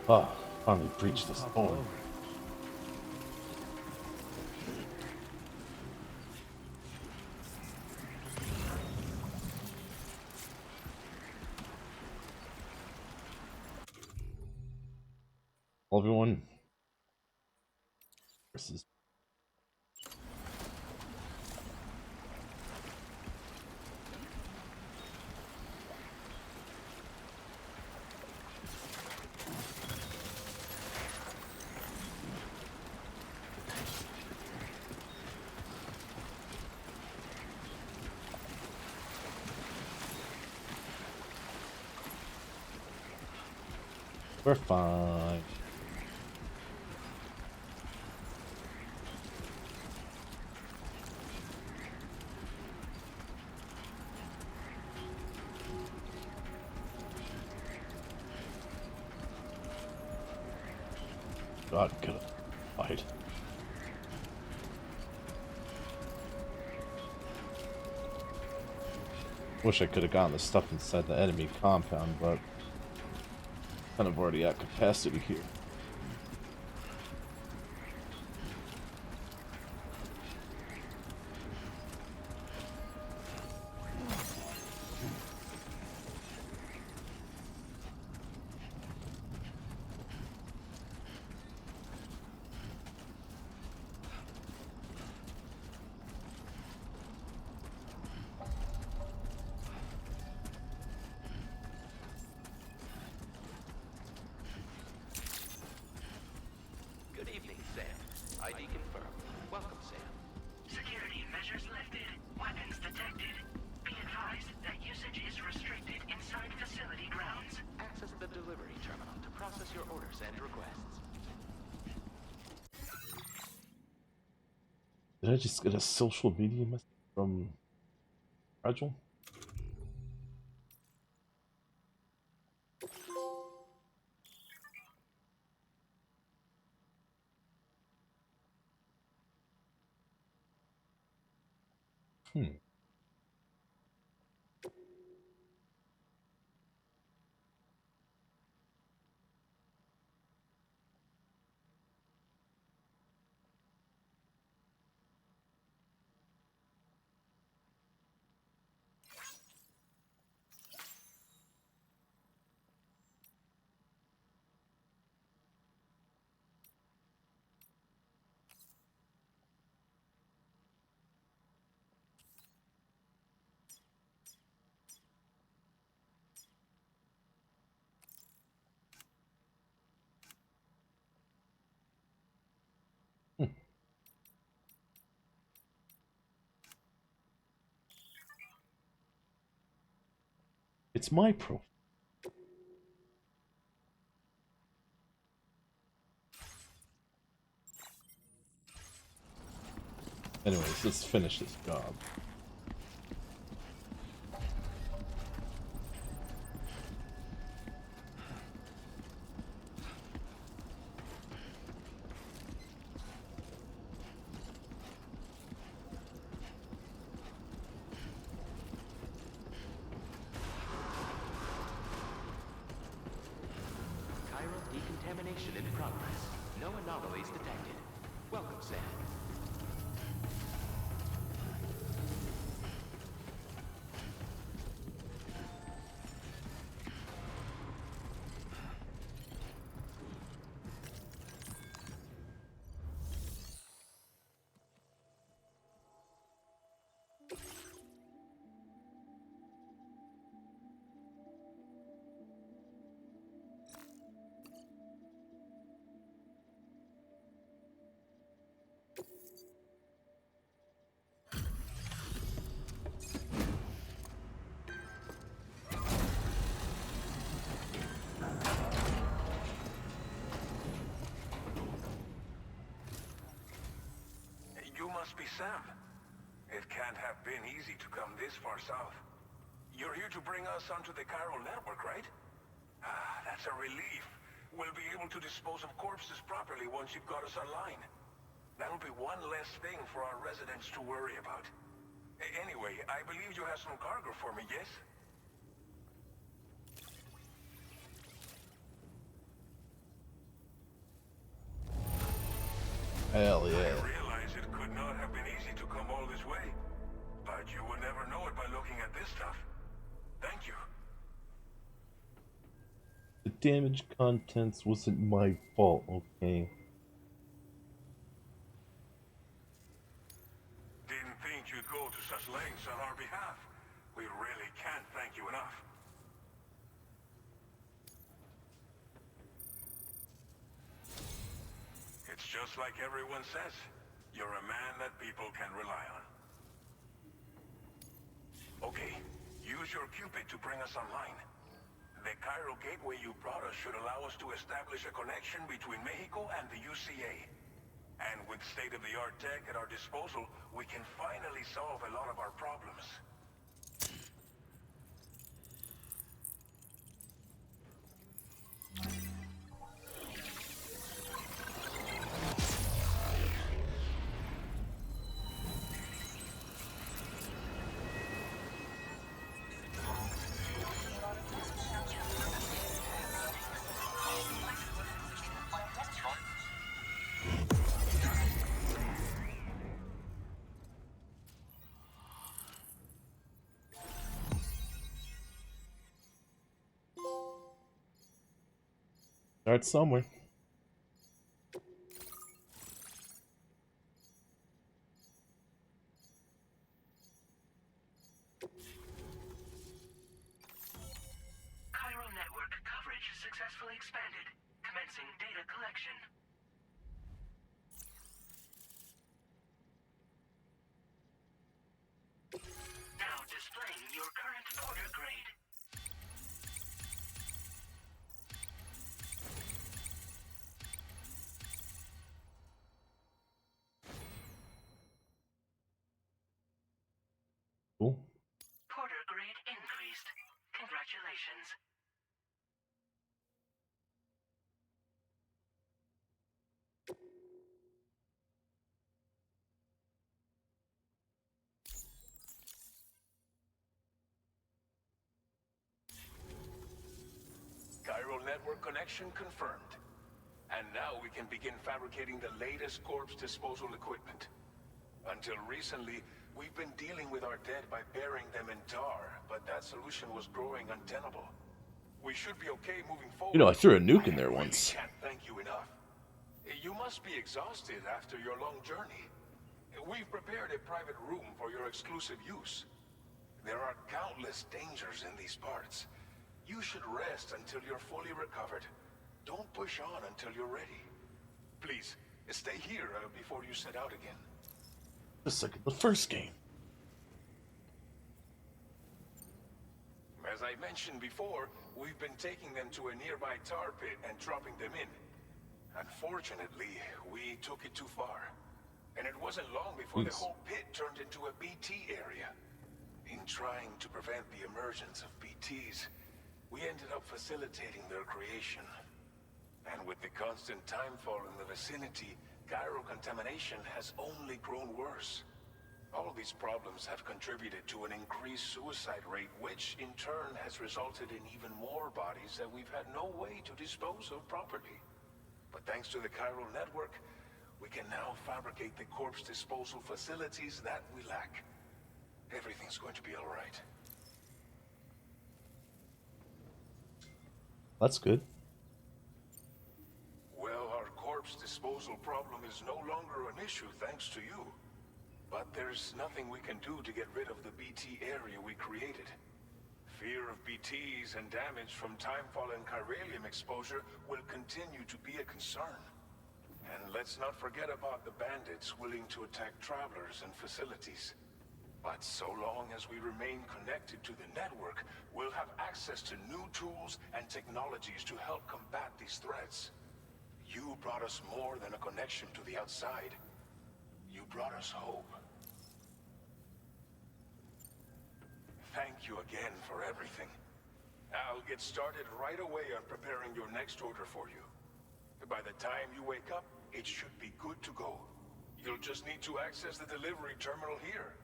Ah, finally breached the storm. Hello, everyone. This is we're fine. God, could have fight. Wish I could have gotten the stuff inside the enemy compound, but kind of already at capacity here. Send requests. Did I just get a social media message from Fragile? Hmm. Hmm. It's my profile. Anyways, let's finish this job. Chiral decontamination in progress. No anomalies detected. Welcome, Sam. You must be Sam. It can't have been easy to come this far south. You're here to bring us onto the Chiral network, right? Ah, that's a relief. We'll be able to dispose of corpses properly once you've got us online. That'll be one less thing for our residents to worry about. Anyway, I believe you have some cargo for me, yes? Hell I yeah. realize it could not have been easy to come all this way, but you would never know it by looking at this stuff. Thank you. The damaged contents wasn't my fault, okay? Didn't think you'd go to such lengths on our behalf. We really can't thank you enough. It's just like everyone says. You're a man that people can rely on. Okay, use your Cupid to bring us online. The Chiral gateway you brought us should allow us to establish a connection between Mexico and the UCA. And with state-of-the-art tech at our disposal, we can finally solve a lot of our problems. Start somewhere. Chiral network coverage successfully expanded. Commencing data collection. Now displaying your current order grade. increased. Congratulations. Chiral network connection confirmed. And now we can begin fabricating the latest corpse disposal equipment. Until recently, we've been dealing with our dead by burying them in tar, but that solution was growing untenable. We should be okay moving You know, I forward. threw a nuke in I there really once. can't thank you enough. You must be exhausted after your long journey. We've prepared a private room for your exclusive use. There are countless dangers in these parts. You should rest until you're fully recovered. Don't push on until you're ready. Please, stay here before you set out again. Just like the first game. As I mentioned before, we've been taking them to a nearby tar pit and dropping them in. Unfortunately, we took it too far. And it wasn't long before the Jeez. whole pit turned into a BT area. In trying to prevent the emergence of BTs, we ended up facilitating their creation. And with the constant timefall in the vicinity, gyro contamination has only grown worse. All these problems have contributed to an increased suicide rate, which in turn has resulted in even more bodies that we've had no way to dispose of properly. But thanks to the chiral network, we can now fabricate the corpse disposal facilities that we lack. Everything's going to be all right. That's good. Well, our corpse disposal problem is no longer an issue thanks to you. But there's nothing we can do to get rid of the BT area we created. Fear of BTs and damage from timefall and chiralium exposure will continue to be a concern. And let's not forget about the bandits willing to attack travelers and facilities. But so long as we remain connected to the network, we'll have access to new tools and technologies to help combat these threats. You brought us more than a connection to the outside. You brought us hope. Thank you again for everything. I'll get started right away on preparing your next order for you. By the time you wake up, it should be good to go. You'll just need to access the delivery terminal here.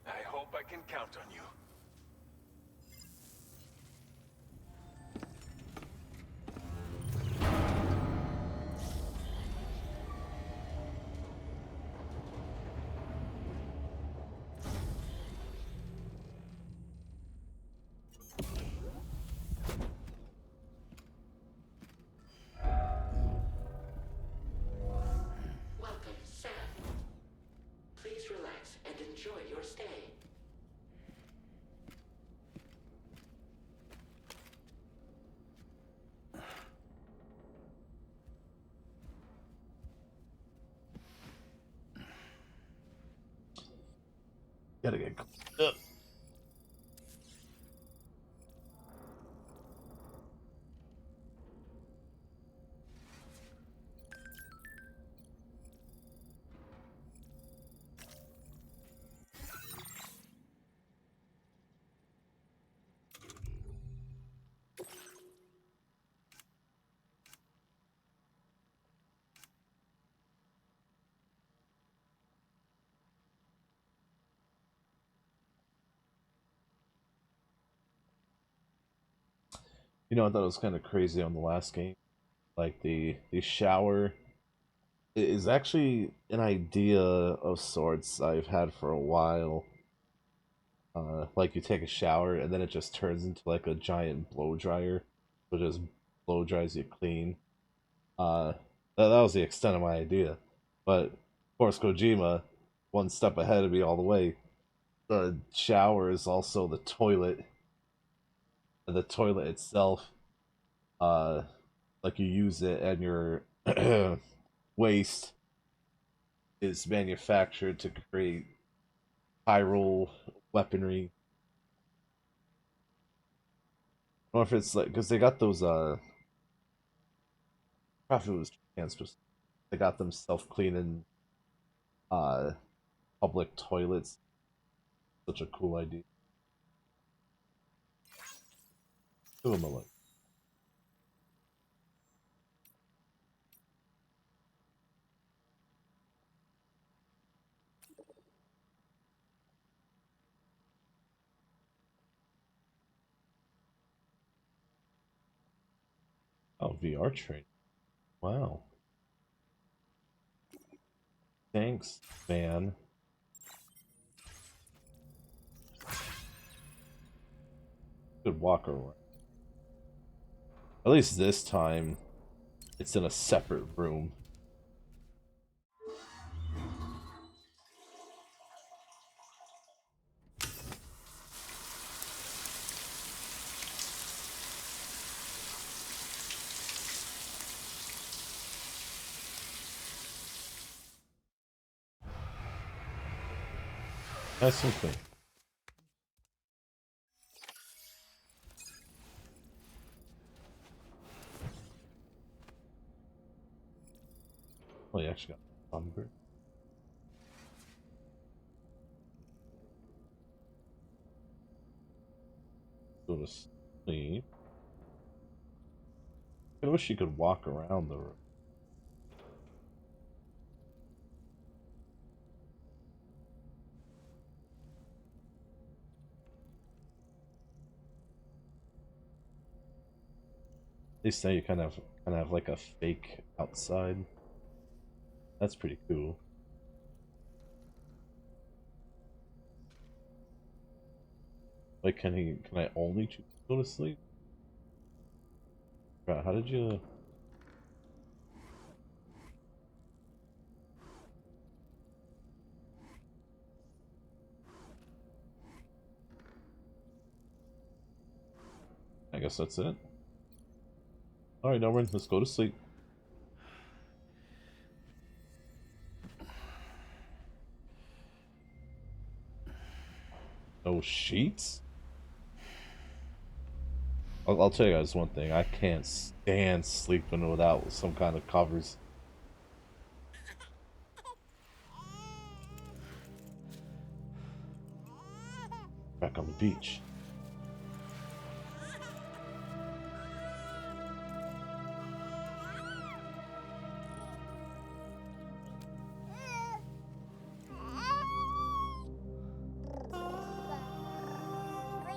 I hope I can count on you. Welcome, Sam. Please relax and enjoy your stay. Gotta get cleaned up. You know, I thought it was kind of crazy on the last game. Like the shower is actually an idea of sorts I've had for a while. Like you take a shower and then it just turns into like a giant blow dryer, so it just blow dries you clean. Uh, that was the extent of my idea, but of course Kojima, one step ahead of me all the way. The shower is also the toilet, and the toilet itself, uh, like you use it and your waste is manufactured to create chiral weaponry. I don't know if it's like because they got those probably it was Japan specific. They got them self cleaning uh public toilets. Such a cool idea. Give him a look. Oh, VR training. Wow. Thanks, man. Good walk around. At least this time, it's in a separate room. Nice and clean. Oh, you actually got sunburn. Go to sleep. I wish you could walk around the room. They say you kind of have like a fake outside. That's pretty cool. Like, can I only choose to go to sleep? Right, how did you? I guess that's it. All right, Norman, let's go to sleep. No sheets? I'll tell you guys one thing. I can't stand sleeping without some kind of covers. Back on the beach.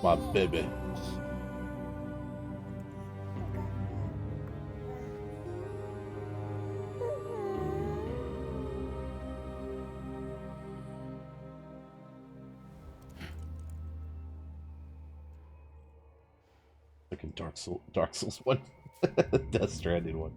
My baby. Like in Dark Souls 1. Death Stranding 1.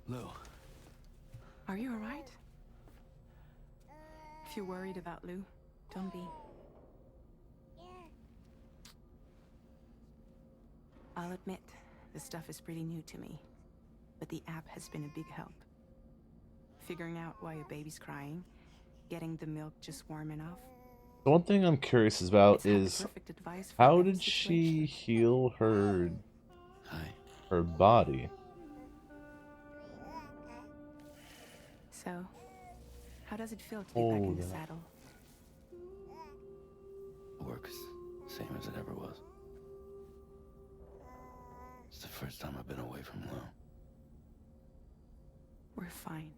Lou. Are you alright? If you're worried about Lou, don't be. I'll admit, this stuff is pretty new to me, but the app has been a big help. Figuring out why a baby's crying, getting the milk just warm enough. The one thing I'm curious about It's had the is perfect advice for how any did she situation. heal Hi. her body? So, how does it feel to be back Oh, in the that. saddle? Works same as it ever was. It's the first time I've been away from Lou. We're fine.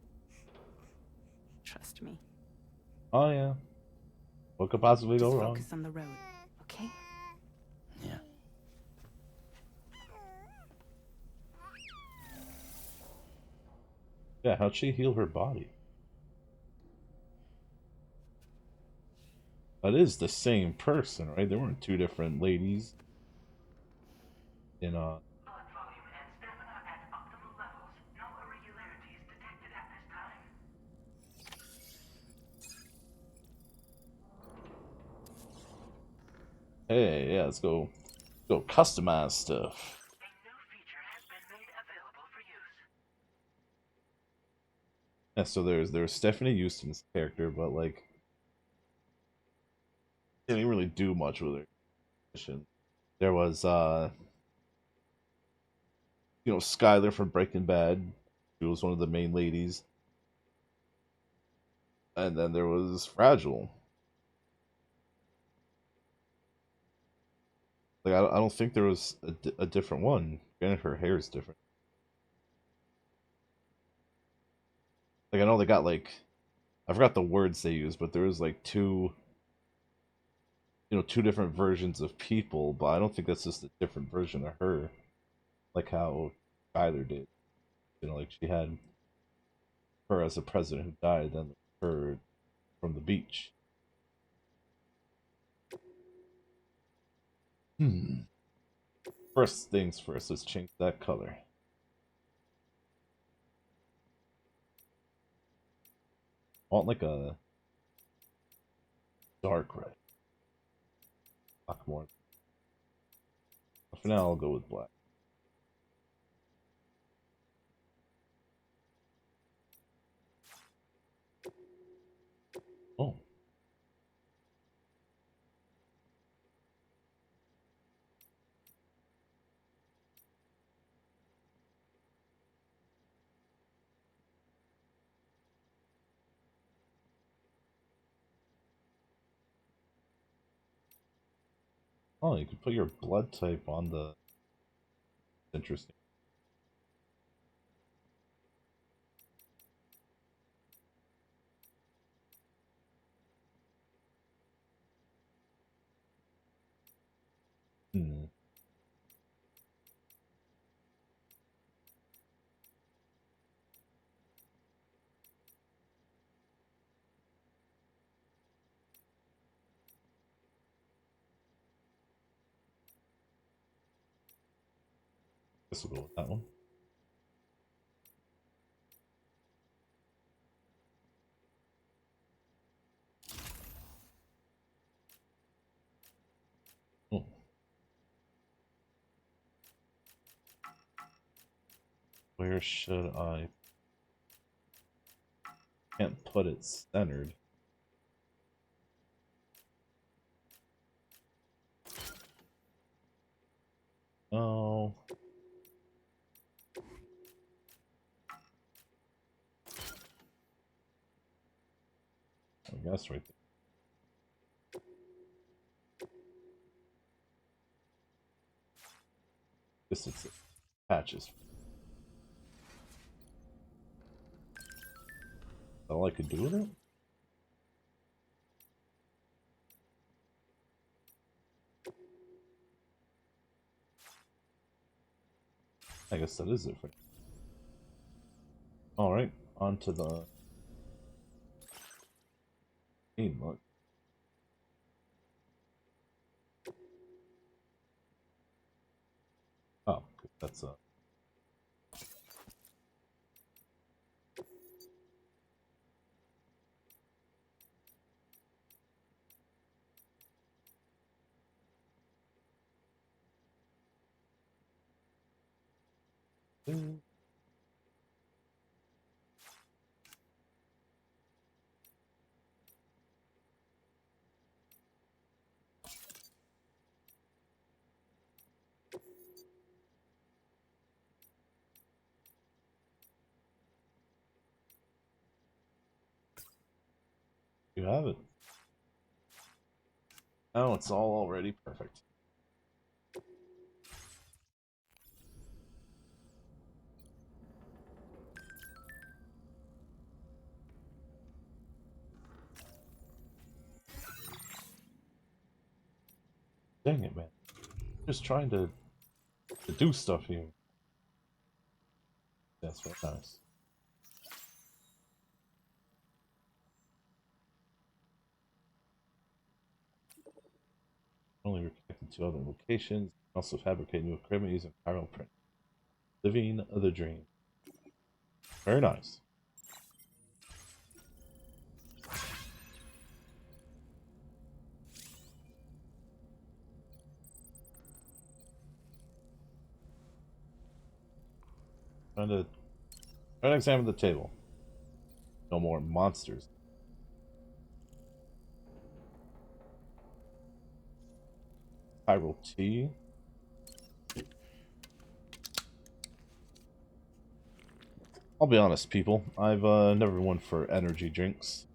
Trust me. Oh yeah. What could possibly Just go wrong? focus on the road, okay? Yeah. Yeah, how'd she heal her body? That is the same person, right? There weren't two different ladies in Blood volume and stamina at optimal levels. No irregularities detected at this time. Hey, yeah, let's go. Go customize stuff. A new feature has been made available for use. Yeah, so there's Stephanie Houston's character, but like didn't really do much with her. There was Skyler from Breaking Bad. She was one of the main ladies. And then there was Fragile. Like I don't think there was a different one. Granted, her hair is different. Like I know they got like I forgot the words they used, but there was like two different versions of people. But I don't think that's just a different version of her, like how Skyler did. Like she had her as a president who died, then her from the beach. Hmm. First things first, let's change that color. I want like a dark red. Black more. For now, I'll go with black. Oh, oh, you can put your blood type on the. Interesting. Hmm. Guess we'll go with that one. Oh, where should I? Can't put it centered. Oh, I guess right there. Guess it's patches. All I could do with it? I guess that is it for. All right, on to the game mode. Oh, that's you have it. Oh, it's all already perfect. Dang it, man. Just trying to do stuff here. That's very nice. Only reconnected to other locations. Also fabricate new equipment using chiral print. Living the dream. Very nice. trying to examine the table. No more monsters. Spiral tea. I'll be honest, people. I've never been one for energy drinks.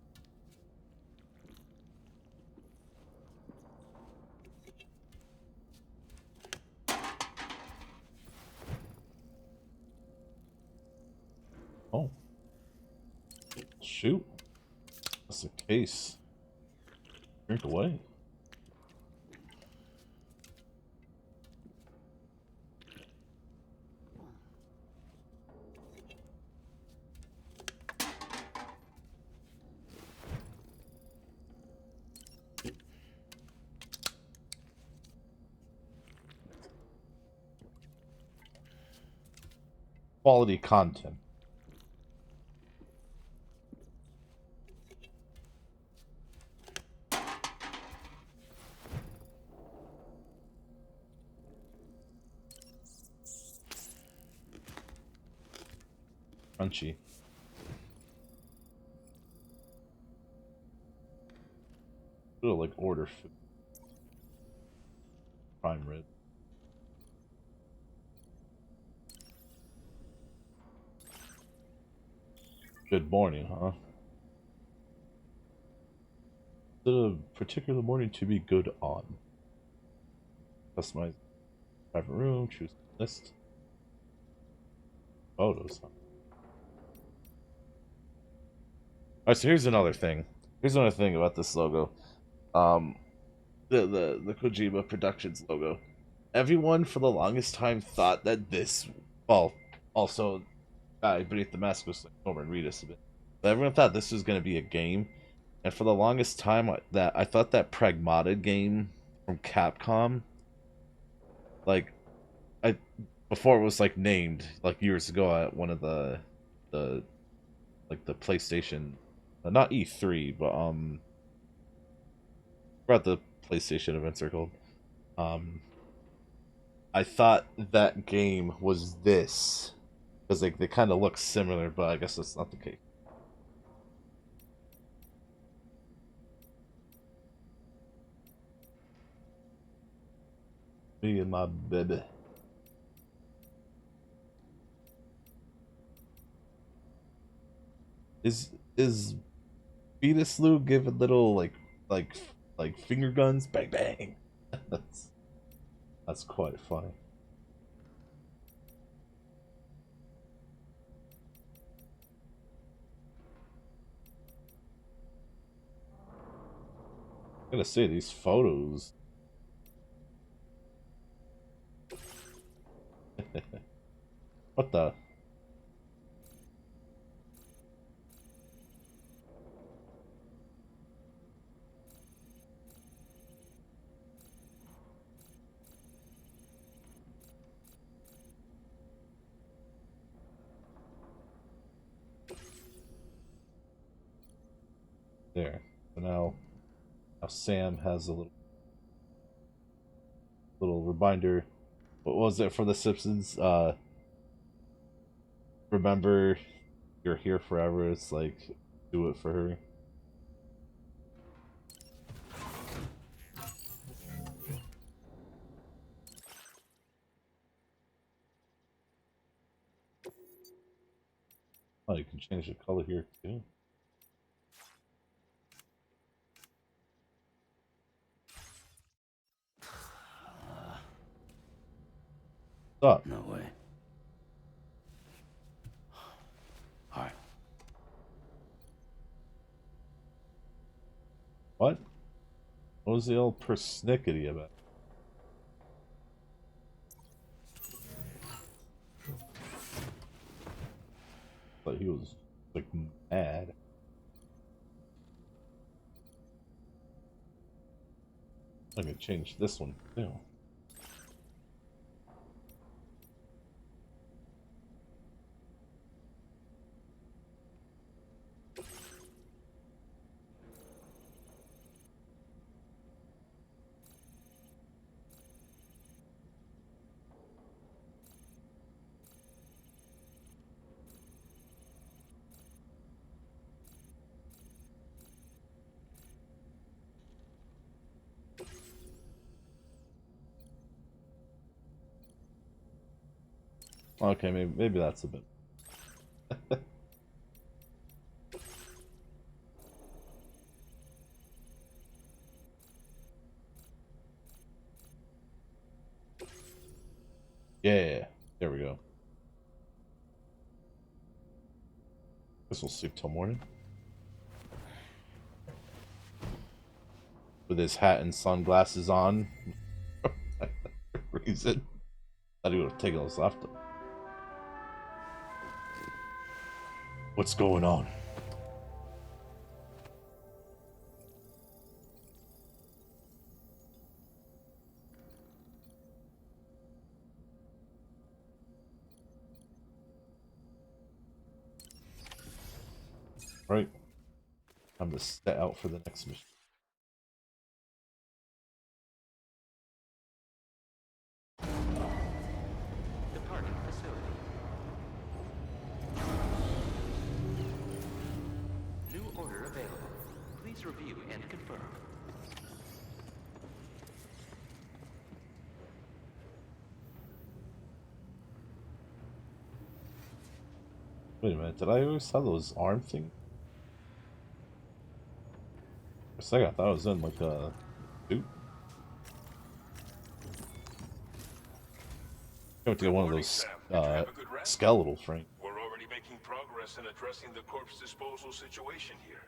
Oh, shoot. That's the case. Drink away. Quality content. Crunchy. Like order food. Prime rib. Good morning, huh? Is it a particular morning to be good on? Customize private room, choose list. Photos, huh? Alright, so here's another thing. Here's another thing about this logo. Um, the Kojima Productions logo. Everyone for the longest time thought that this, well, also guy beneath the mask was like over and read us a bit. But everyone thought this was going to be a game, and for the longest time, that I thought that Pragmata game from Capcom, like I before it was like named like years ago at one of the like the PlayStation, not E3, but what the PlayStation events are called. Um, I thought that game was this because they kind of look similar, but I guess that's not the case. Me and my baby. Is Fetus Lou giving little like like finger guns? Bang bang. that's that's quite funny. I gotta say these photos. What the? There. So now Sam has a little reminder. What was it for the Simpsons? Remember you're here forever. It's like do it for her. Oh, you can change the color here too. What's up? No way. All right. What? What was the old persnickety about? But he was like mad. I'm gonna change this one too. Okay, maybe that's a bit. Yeah, there we go. Guess we'll sleep till morning. With his hat and sunglasses on. Reason. Thought he would have taken those off. What's going on? Right. I'm gonna set out for the next mission. Departing facility. New order available. Please review and confirm. Wait a minute, did I always have those arm things? For a second, I thought I was in like a suit. I have to get one of Morning, those Sam. Did you have a good rest? skeletal frames. We're already making progress in addressing the corpse disposal situation here.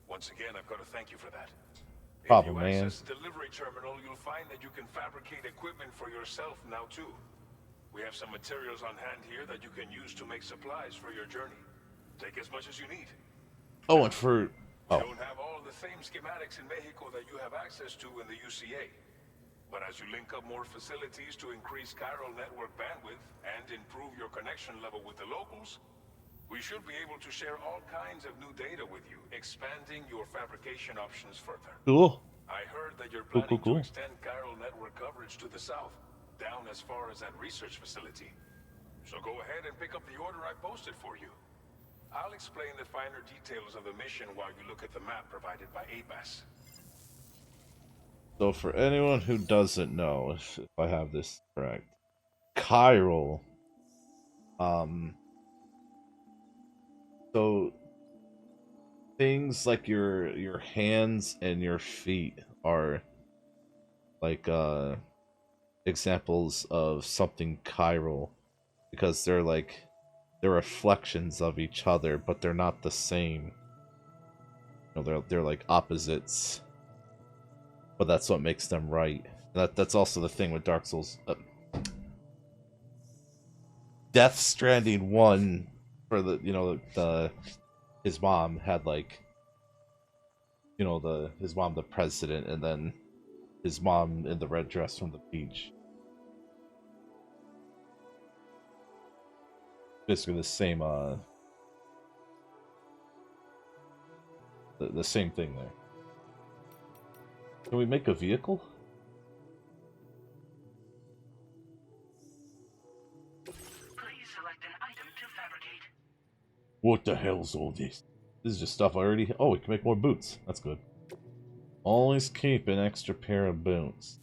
Once again, I've got to thank you for that. If you Problem, man. access the delivery terminal, you'll find that you can fabricate equipment for yourself now too. We have some materials on hand here that you can use to make supplies for your journey. Take as much as you need. Oh, and for We oh, don't have all the same schematics in Mexico that you have access to in the UCA. But as you link up more facilities to increase chiral network bandwidth and improve your connection level with the locals, we should be able to share all kinds of new data with you, expanding your fabrication options further. cool, I heard that you're cool, cool, planning to cool. extend chiral network coverage to the south, down as far as that research facility. So go ahead and pick up the order I posted for you. I'll explain the finer details of the mission while you look at the map provided by ABAS. So for anyone who doesn't know, if I have this correct, chiral, um, so things like your hands and your feet are like examples of something chiral because they're reflections of each other, but they're not the same. You know, they're like opposites, but that's what makes them right. That's also the thing with Dark Souls. Death Stranding 1 for the his mom had like his mom the president, and then his mom in the red dress from the beach. Basically the same the same thing there. Can we make a vehicle? Please select an item to fabricate. What the hell's all this? This is just stuff I already. Oh, we can make more boots. That's good. Always keep an extra pair of boots.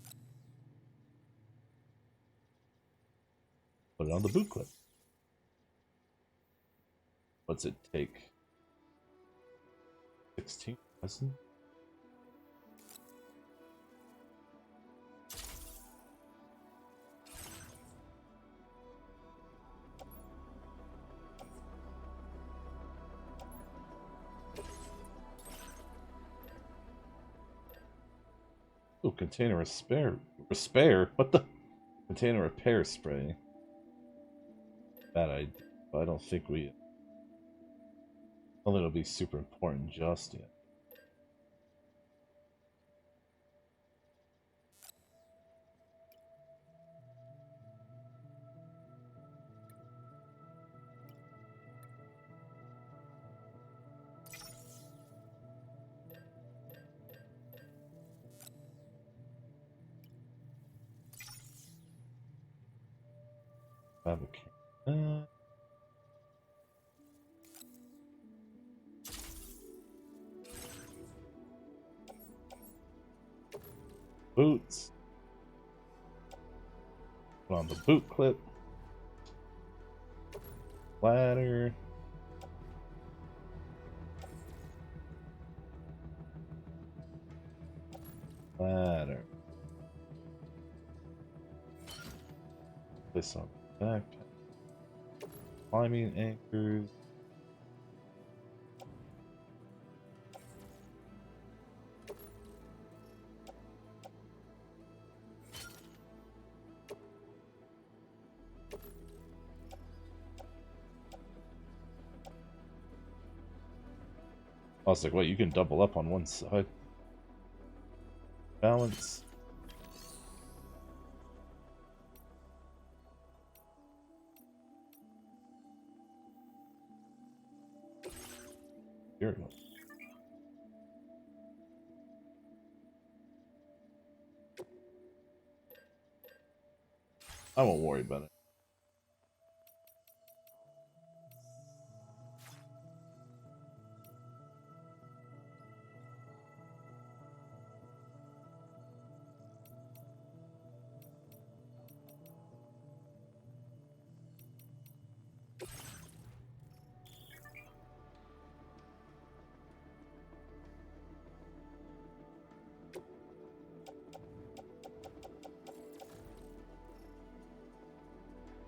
Put it on the boot clip. What's it take? 16 resin? Oh, container repair. Spare? What the? Container repair spray. Bad idea. But I don't think it'll be super important just yet. Fabricate. Boots. Put on the boot clip. Ladder. Ladder. This on backpack. Climbing anchors. I was like, wait, you can double up on one side. Balance. Here we go. I won't worry about it.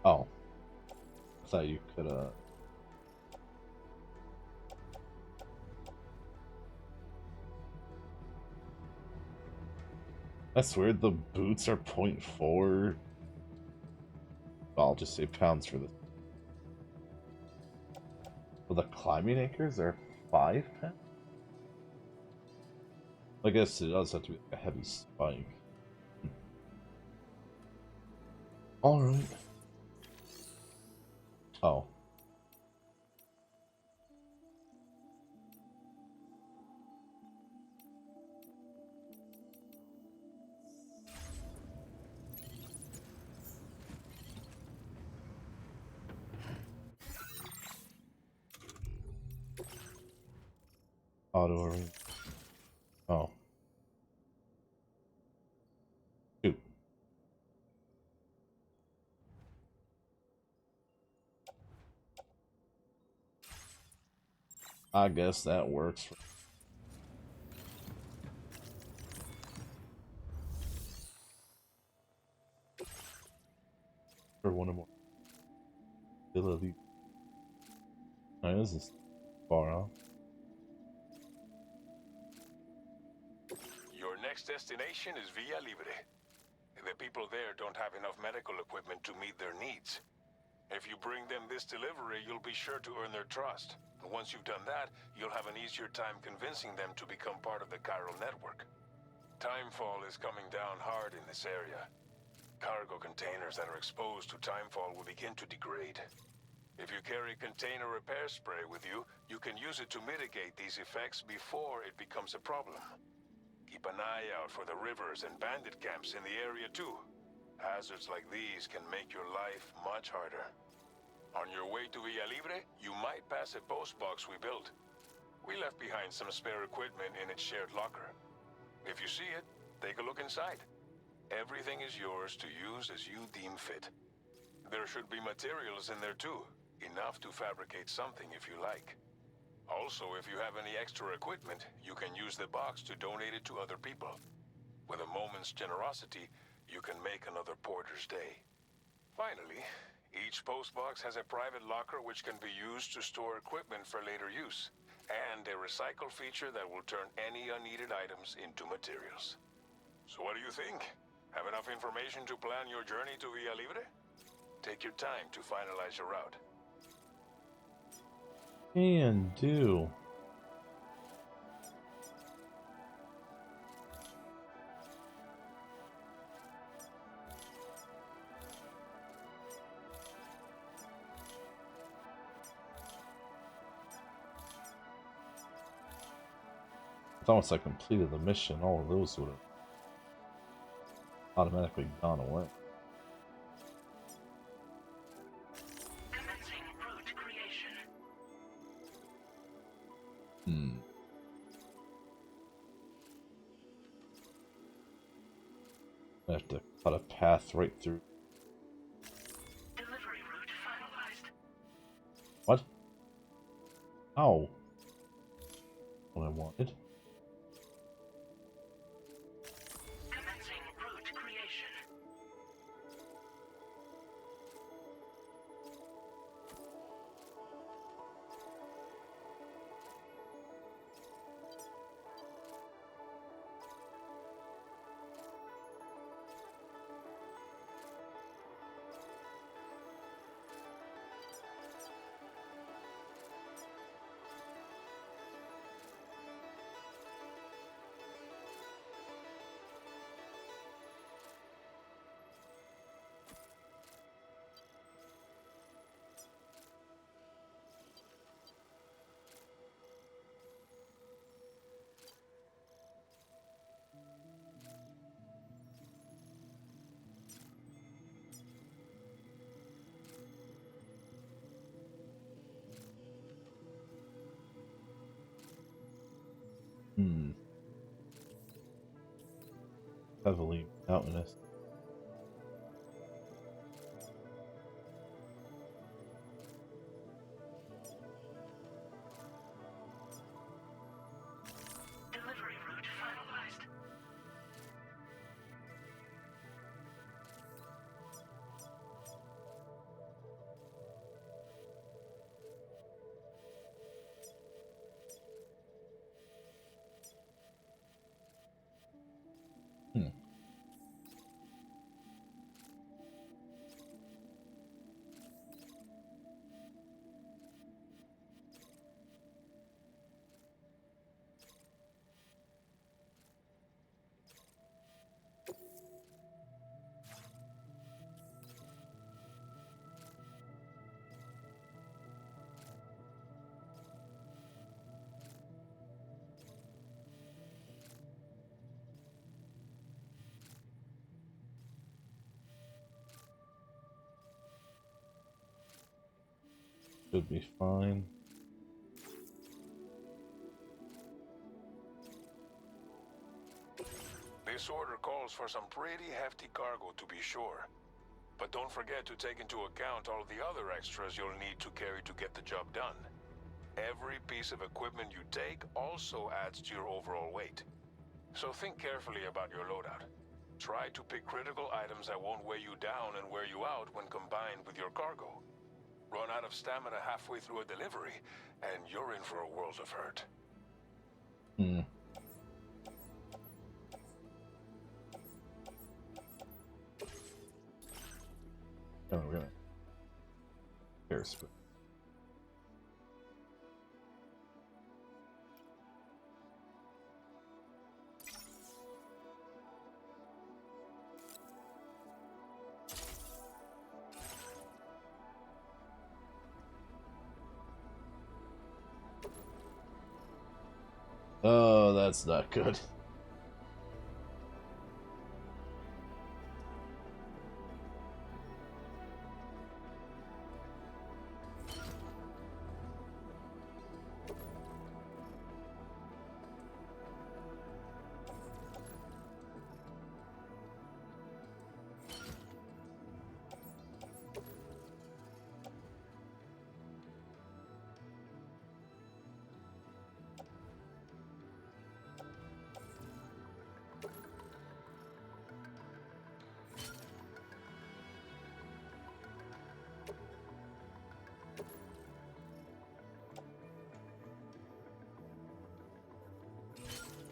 Oh. I thought you could, That's weird. The boots are 0.4. I'll just say pounds for this. Well, the climbing anchors are 5 pounds? I guess it does have to be like a heavy spike. Alright. Oh. Auto arrange. Oh. Shoot. I guess that works. For one of more. Ability. Oh, this is far off. Your next destination is Villa Libre. The people there don't have enough medical equipment to meet their needs. If you bring them this delivery, you'll be sure to earn their trust. And once you've done that, you'll have an easier time convincing them to become part of the chiral network. Timefall is coming down hard in this area. Cargo containers that are exposed to timefall will begin to degrade. If you carry container repair spray with you, you can use it to mitigate these effects before it becomes a problem. Keep an eye out for the rivers and bandit camps in the area too. Hazards like these can make your life much harder. On your way to Villa Libre, you might pass a post box we built. We left behind some spare equipment in its shared locker. If you see it, take a look inside. Everything is yours to use as you deem fit. There should be materials in there too, enough to fabricate something if you like. Also, if you have any extra equipment, you can use the box to donate it to other people. With a moment's generosity, you can make another porter's day. Finally, each postbox has a private locker which can be used to store equipment for later use, and a recycle feature that will turn any unneeded items into materials. So what do you think? Have enough information to plan your journey to Villa Libre? Take your time to finalize your route. Can do. It's almost like completed the mission. All of those would have automatically gone away. Commencing route creation. I have to cut a path right through. Delivery route finalized. Oh, what I wanted. Commencing route creation. Hmm. Heavily mountainous. Delivery route finalized. Hmm. Should be fine. This order calls for some pretty hefty cargo to be sure. But don't forget to take into account all the other extras you'll need to carry to get the job done. Every piece of equipment you take also adds to your overall weight. So think carefully about your loadout. Try to pick critical items that won't weigh you down and wear you out when combined with your cargo. Run out of stamina halfway through a delivery, and you're in for a world of hurt. Hmm. Oh, we're gonna hairspray. Oh, that's not good.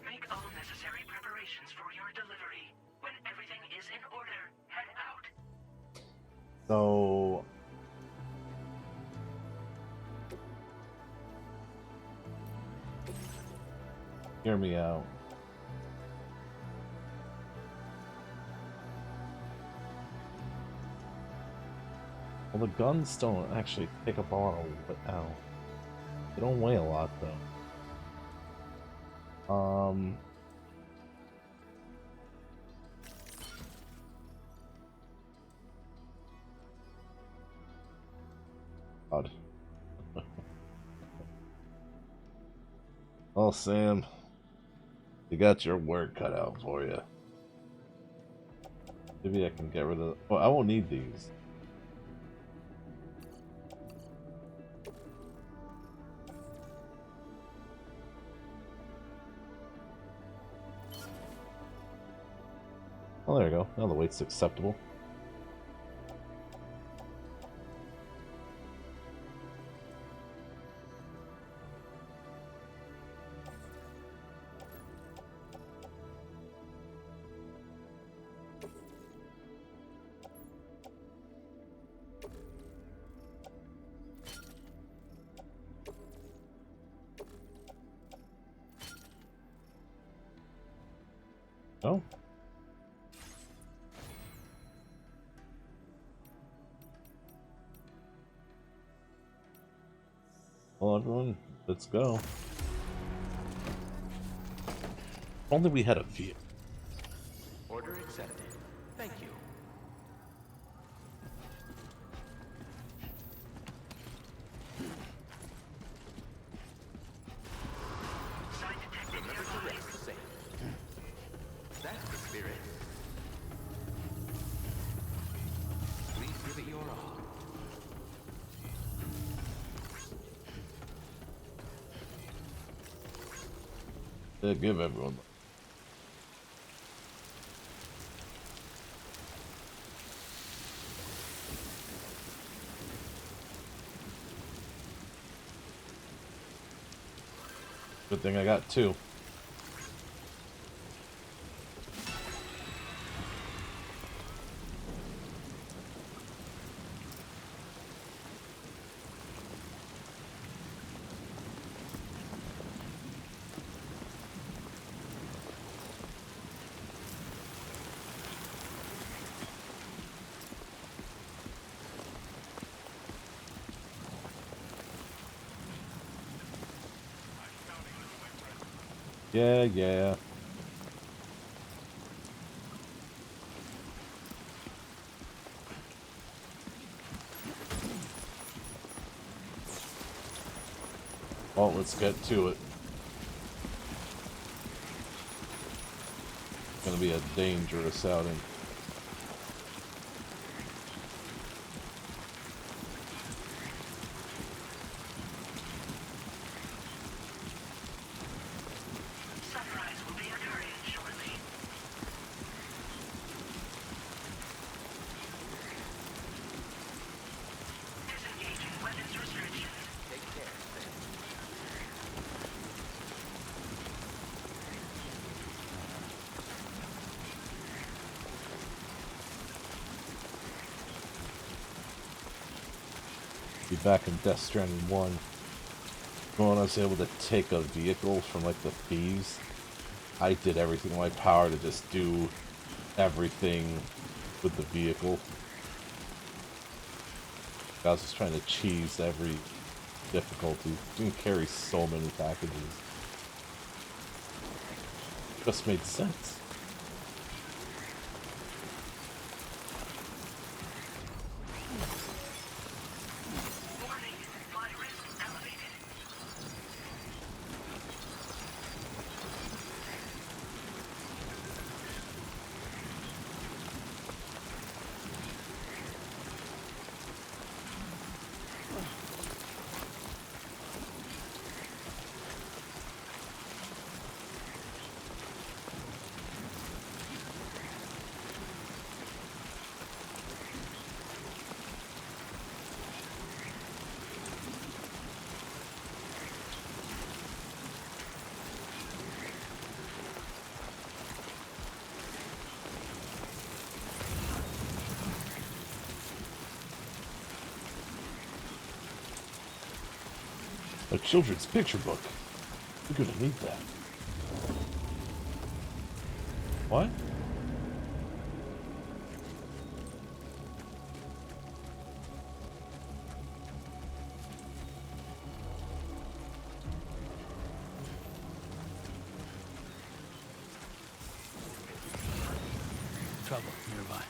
Make all necessary preparations for your delivery. When everything is in order, head out. So hear me out. Well, the guns don't actually pick up a lot of ow. They don't weigh a lot though. God. Well, Sam, you got your work cut out for you. Maybe I can get rid of. Well, I won't need these. Oh, there you go. Now the weight's acceptable. Oh. Well, everyone, let's go. If only we had a vehicle. Order accepted. Thank you. Site detected Remember to nearby. rest safe. That's the spirit. Please give it your all. Give everyone. Good thing I got two. Yeah, yeah. Well, let's get to it. It's gonna be a dangerous outing. Sunrise will be occurring shortly. Disengaging weapons restrictions. Take care, Sam. Be back in Death Stranding 1. When I was able to take a vehicle from like the thieves, I did everything in my power to just do everything with the vehicle. I was just trying to cheese every difficulty. You can carry so many packages. Just made sense. Warning, flight risk elevated. A children's picture book. We're gonna need that. What? Trouble nearby.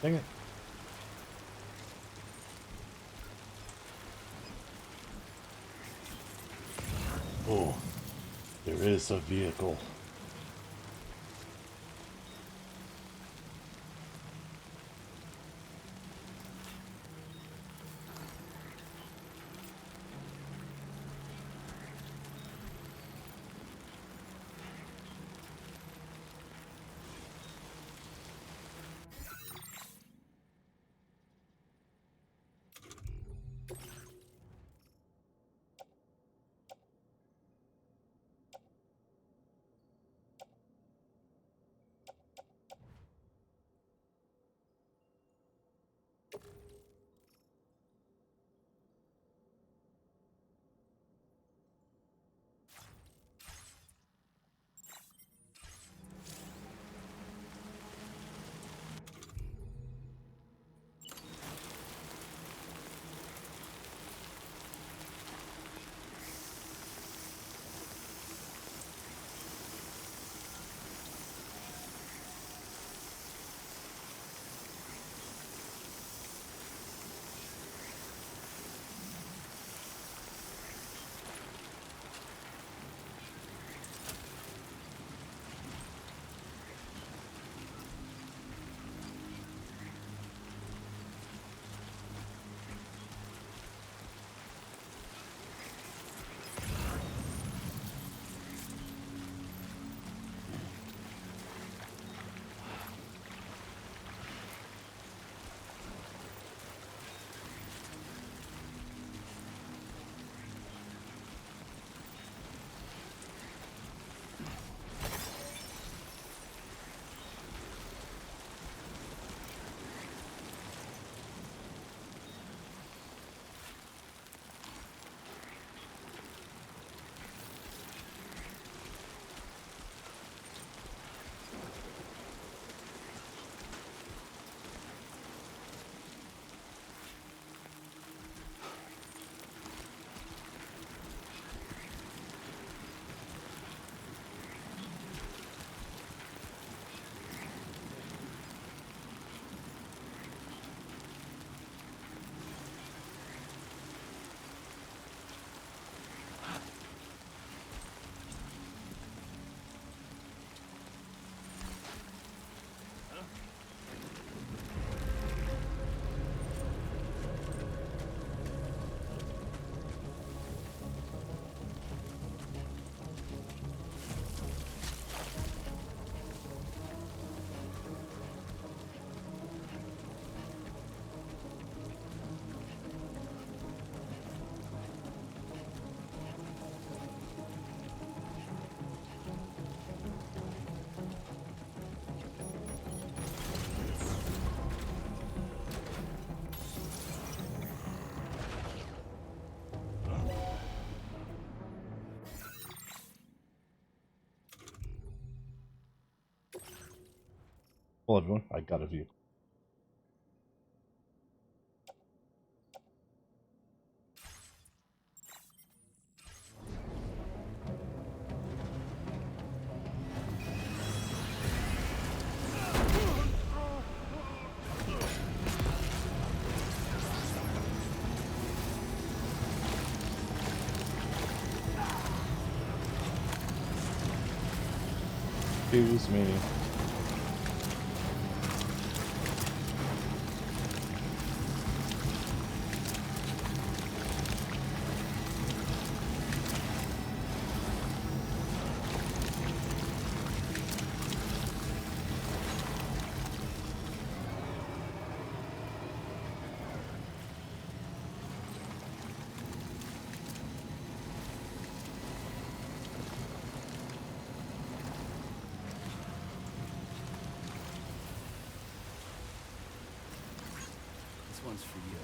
Dang it. Oh, there is a vehicle. Well, everyone, I got a vehicle. Excuse me. This one's for you.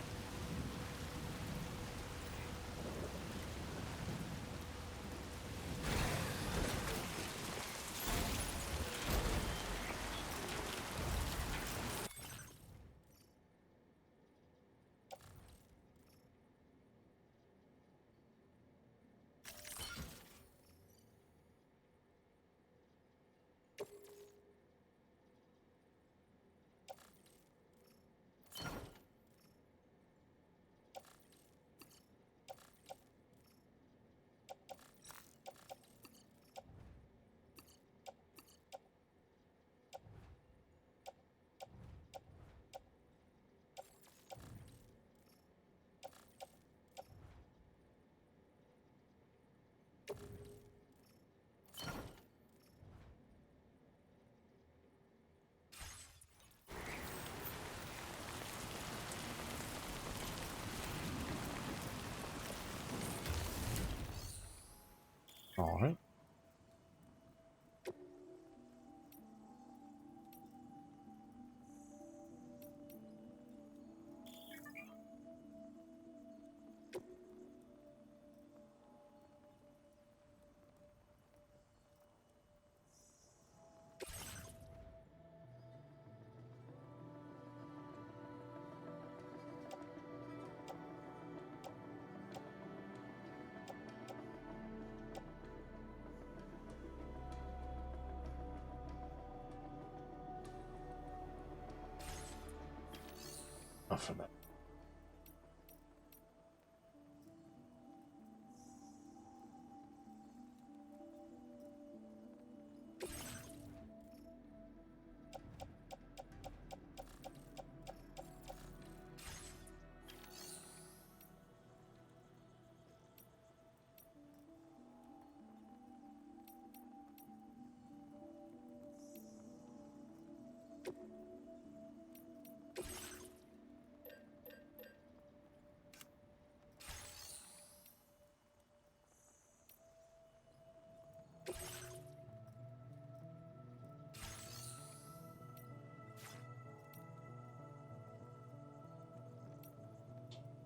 Enough of that.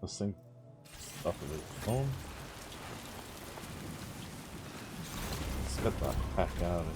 This thing up of its phone. Let's get the heck out of here.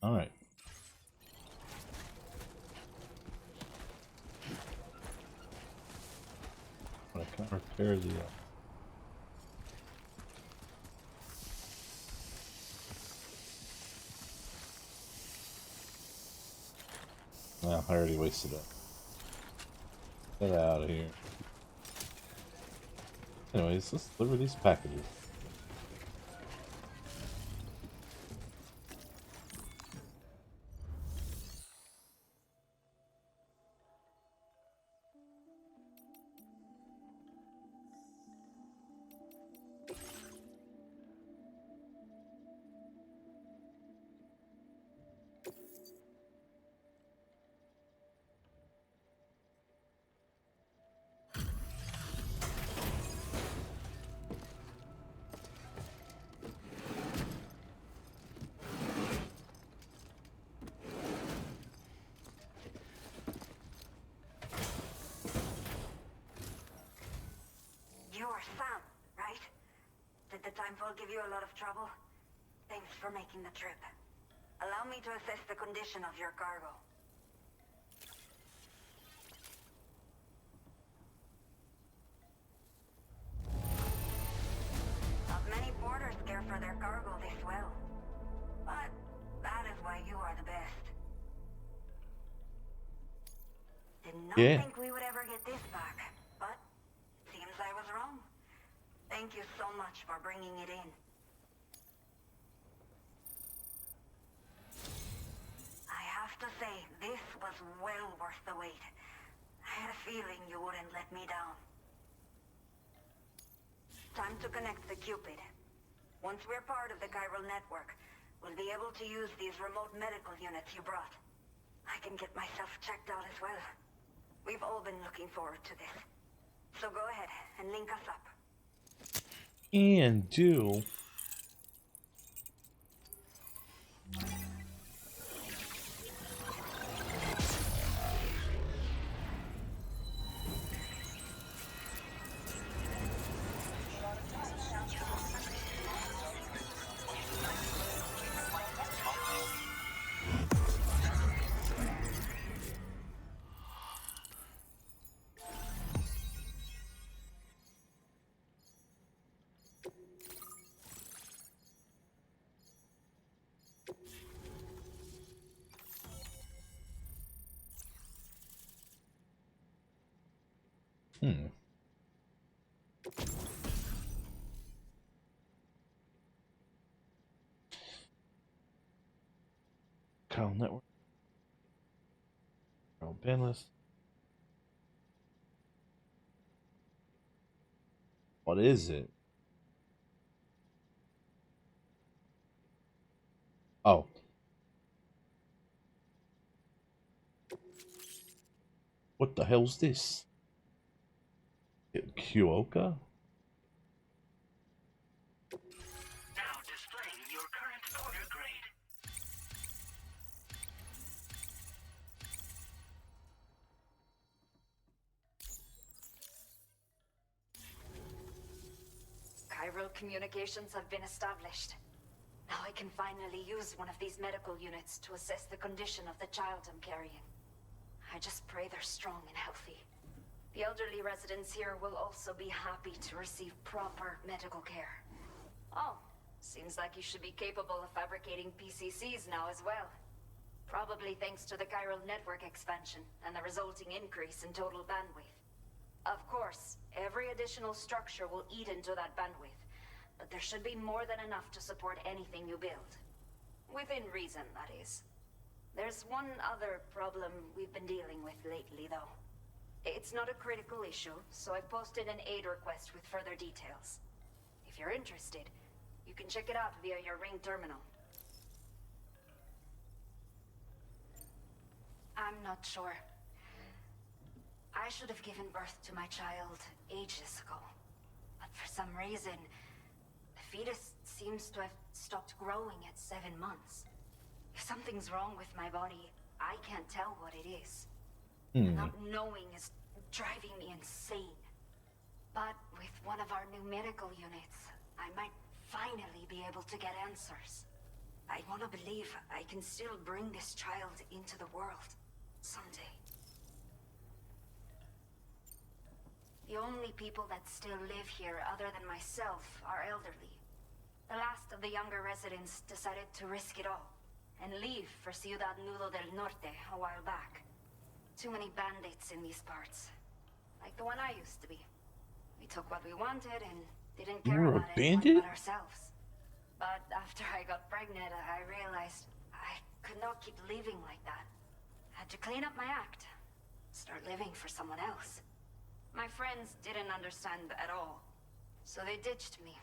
Alright. I can't repair the... No, I already wasted it. Get out of here. Anyways, let's deliver these packages. You're Sam, right? Did the timefall give you a lot of trouble? Thanks for making the trip. Allow me to assess the condition of your cargo. Not many porters care for their cargo this well. But that is why you are the best. Did not think we would ever get this back, but seems I was wrong. Thank you so much for bringing it in. I have to say, this was well worth the wait. I had a feeling you wouldn't let me down. Time to connect the Cupid. Once we're part of the chiral network, we'll be able to use these remote medical units you brought. I can get myself checked out as well. We've all been looking forward to this. So go ahead and link us up. And do. Kyle Network. Kyle Banlist. What is it? Oh. What the hell's this? Kyoka? Now displaying your current order grade. Chiral communications have been established. Now I can finally use one of these medical units to assess the condition of the child I'm carrying. I just pray they're strong and healthy. The elderly residents here will also be happy to receive proper medical care. Oh, seems like you should be capable of fabricating PCCs now as well. Probably thanks to the chiral network expansion and the resulting increase in total bandwidth. Of course, every additional structure will eat into that bandwidth, but there should be more than enough to support anything you build. Within reason, that is. There's one other problem we've been dealing with lately, though. It's not a critical issue, so I've posted an aid request with further details. If you're interested, you can check it out via your Ring terminal. I'm not sure. I should have given birth to my child ages ago. But for some reason, the fetus seems to have stopped growing at 7 months. If something's wrong with my body, I can't tell what it is. Not knowing is driving me insane. But with one of our new medical units, I might finally be able to get answers. I want to believe I can still bring this child into the world someday. The only people that still live here other than myself are elderly. The last of the younger residents decided to risk it all and leave for Ciudad Nudo del Norte a while back. Too many bandits in these parts. Like the one I used to be. We took what we wanted and didn't You care were a about anyone bandit? but ourselves. But after I got pregnant, I realized I could not keep living like that. Had to clean up my act. Start living for someone else. My friends didn't understand at all. So they ditched me.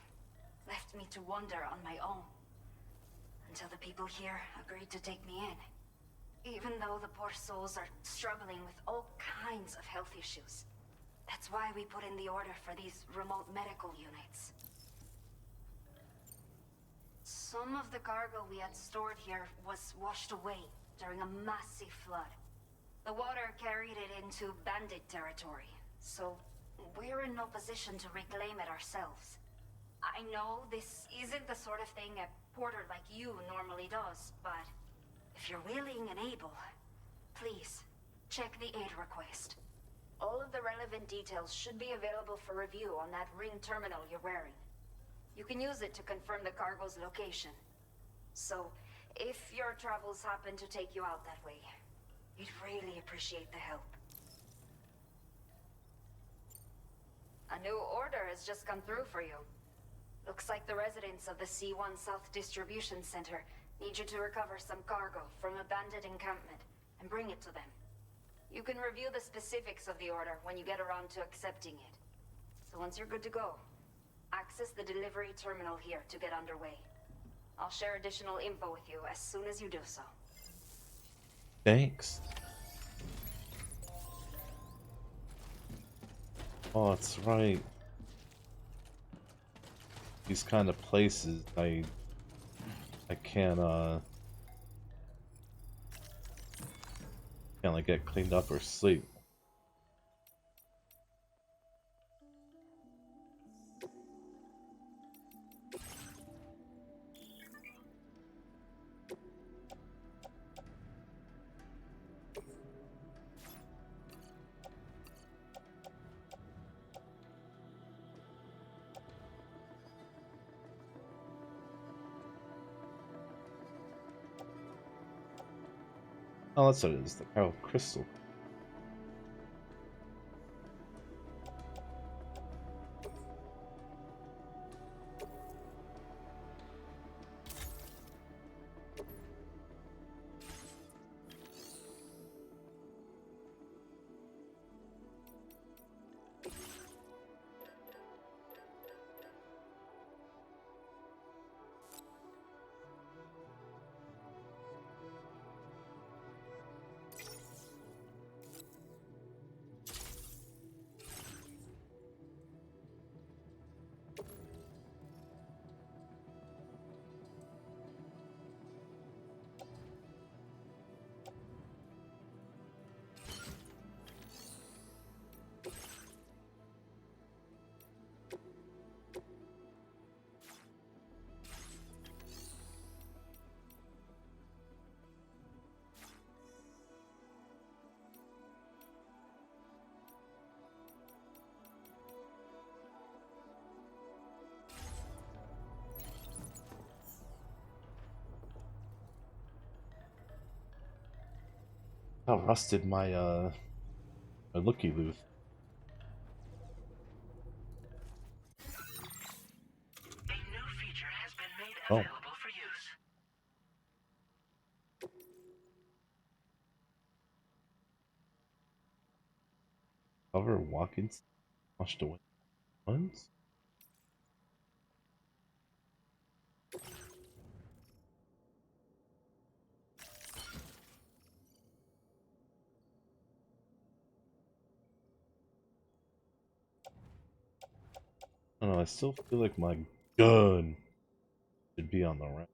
Left me to wander on my own. Until the people here agreed to take me in. Even though the poor souls are struggling with all kinds of health issues. That's why we put in the order for these remote medical units. Some of the cargo we had stored here was washed away during a massive flood. The water carried it into bandit territory, so we're in no position to reclaim it ourselves. I know this isn't the sort of thing a porter like you normally does, but if you're willing and able, please, check the aid request. All of the relevant details should be available for review on that ring terminal you're wearing. You can use it to confirm the cargo's location. So, if your travels happen to take you out that way, we'd really appreciate the help. A new order has just come through for you. Looks like the residents of the C1 South Distribution Center need you to recover some cargo from a bandit encampment and bring it to them. You can review the specifics of the order when you get around to accepting it. So once you're good to go, access the delivery terminal here to get underway. I'll share additional info with you as soon as you do so. Thanks. Oh, that's right. These kind of places, I can't like get cleaned up or sleep. Oh, that's what it is, the Carol Crystal. How rusted my looky loo. A new feature has been made Oh, available for use. cover walk-ins washed away once? I don't know, I still feel like my gun should be on the right.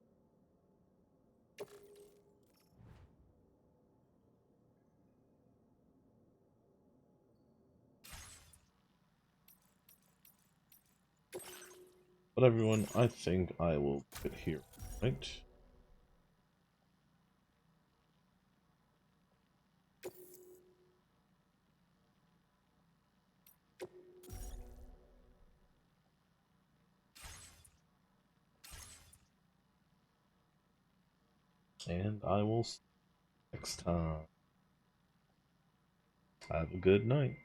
But everyone, I think I will put it here, right? And I will see you next time. Have a good night.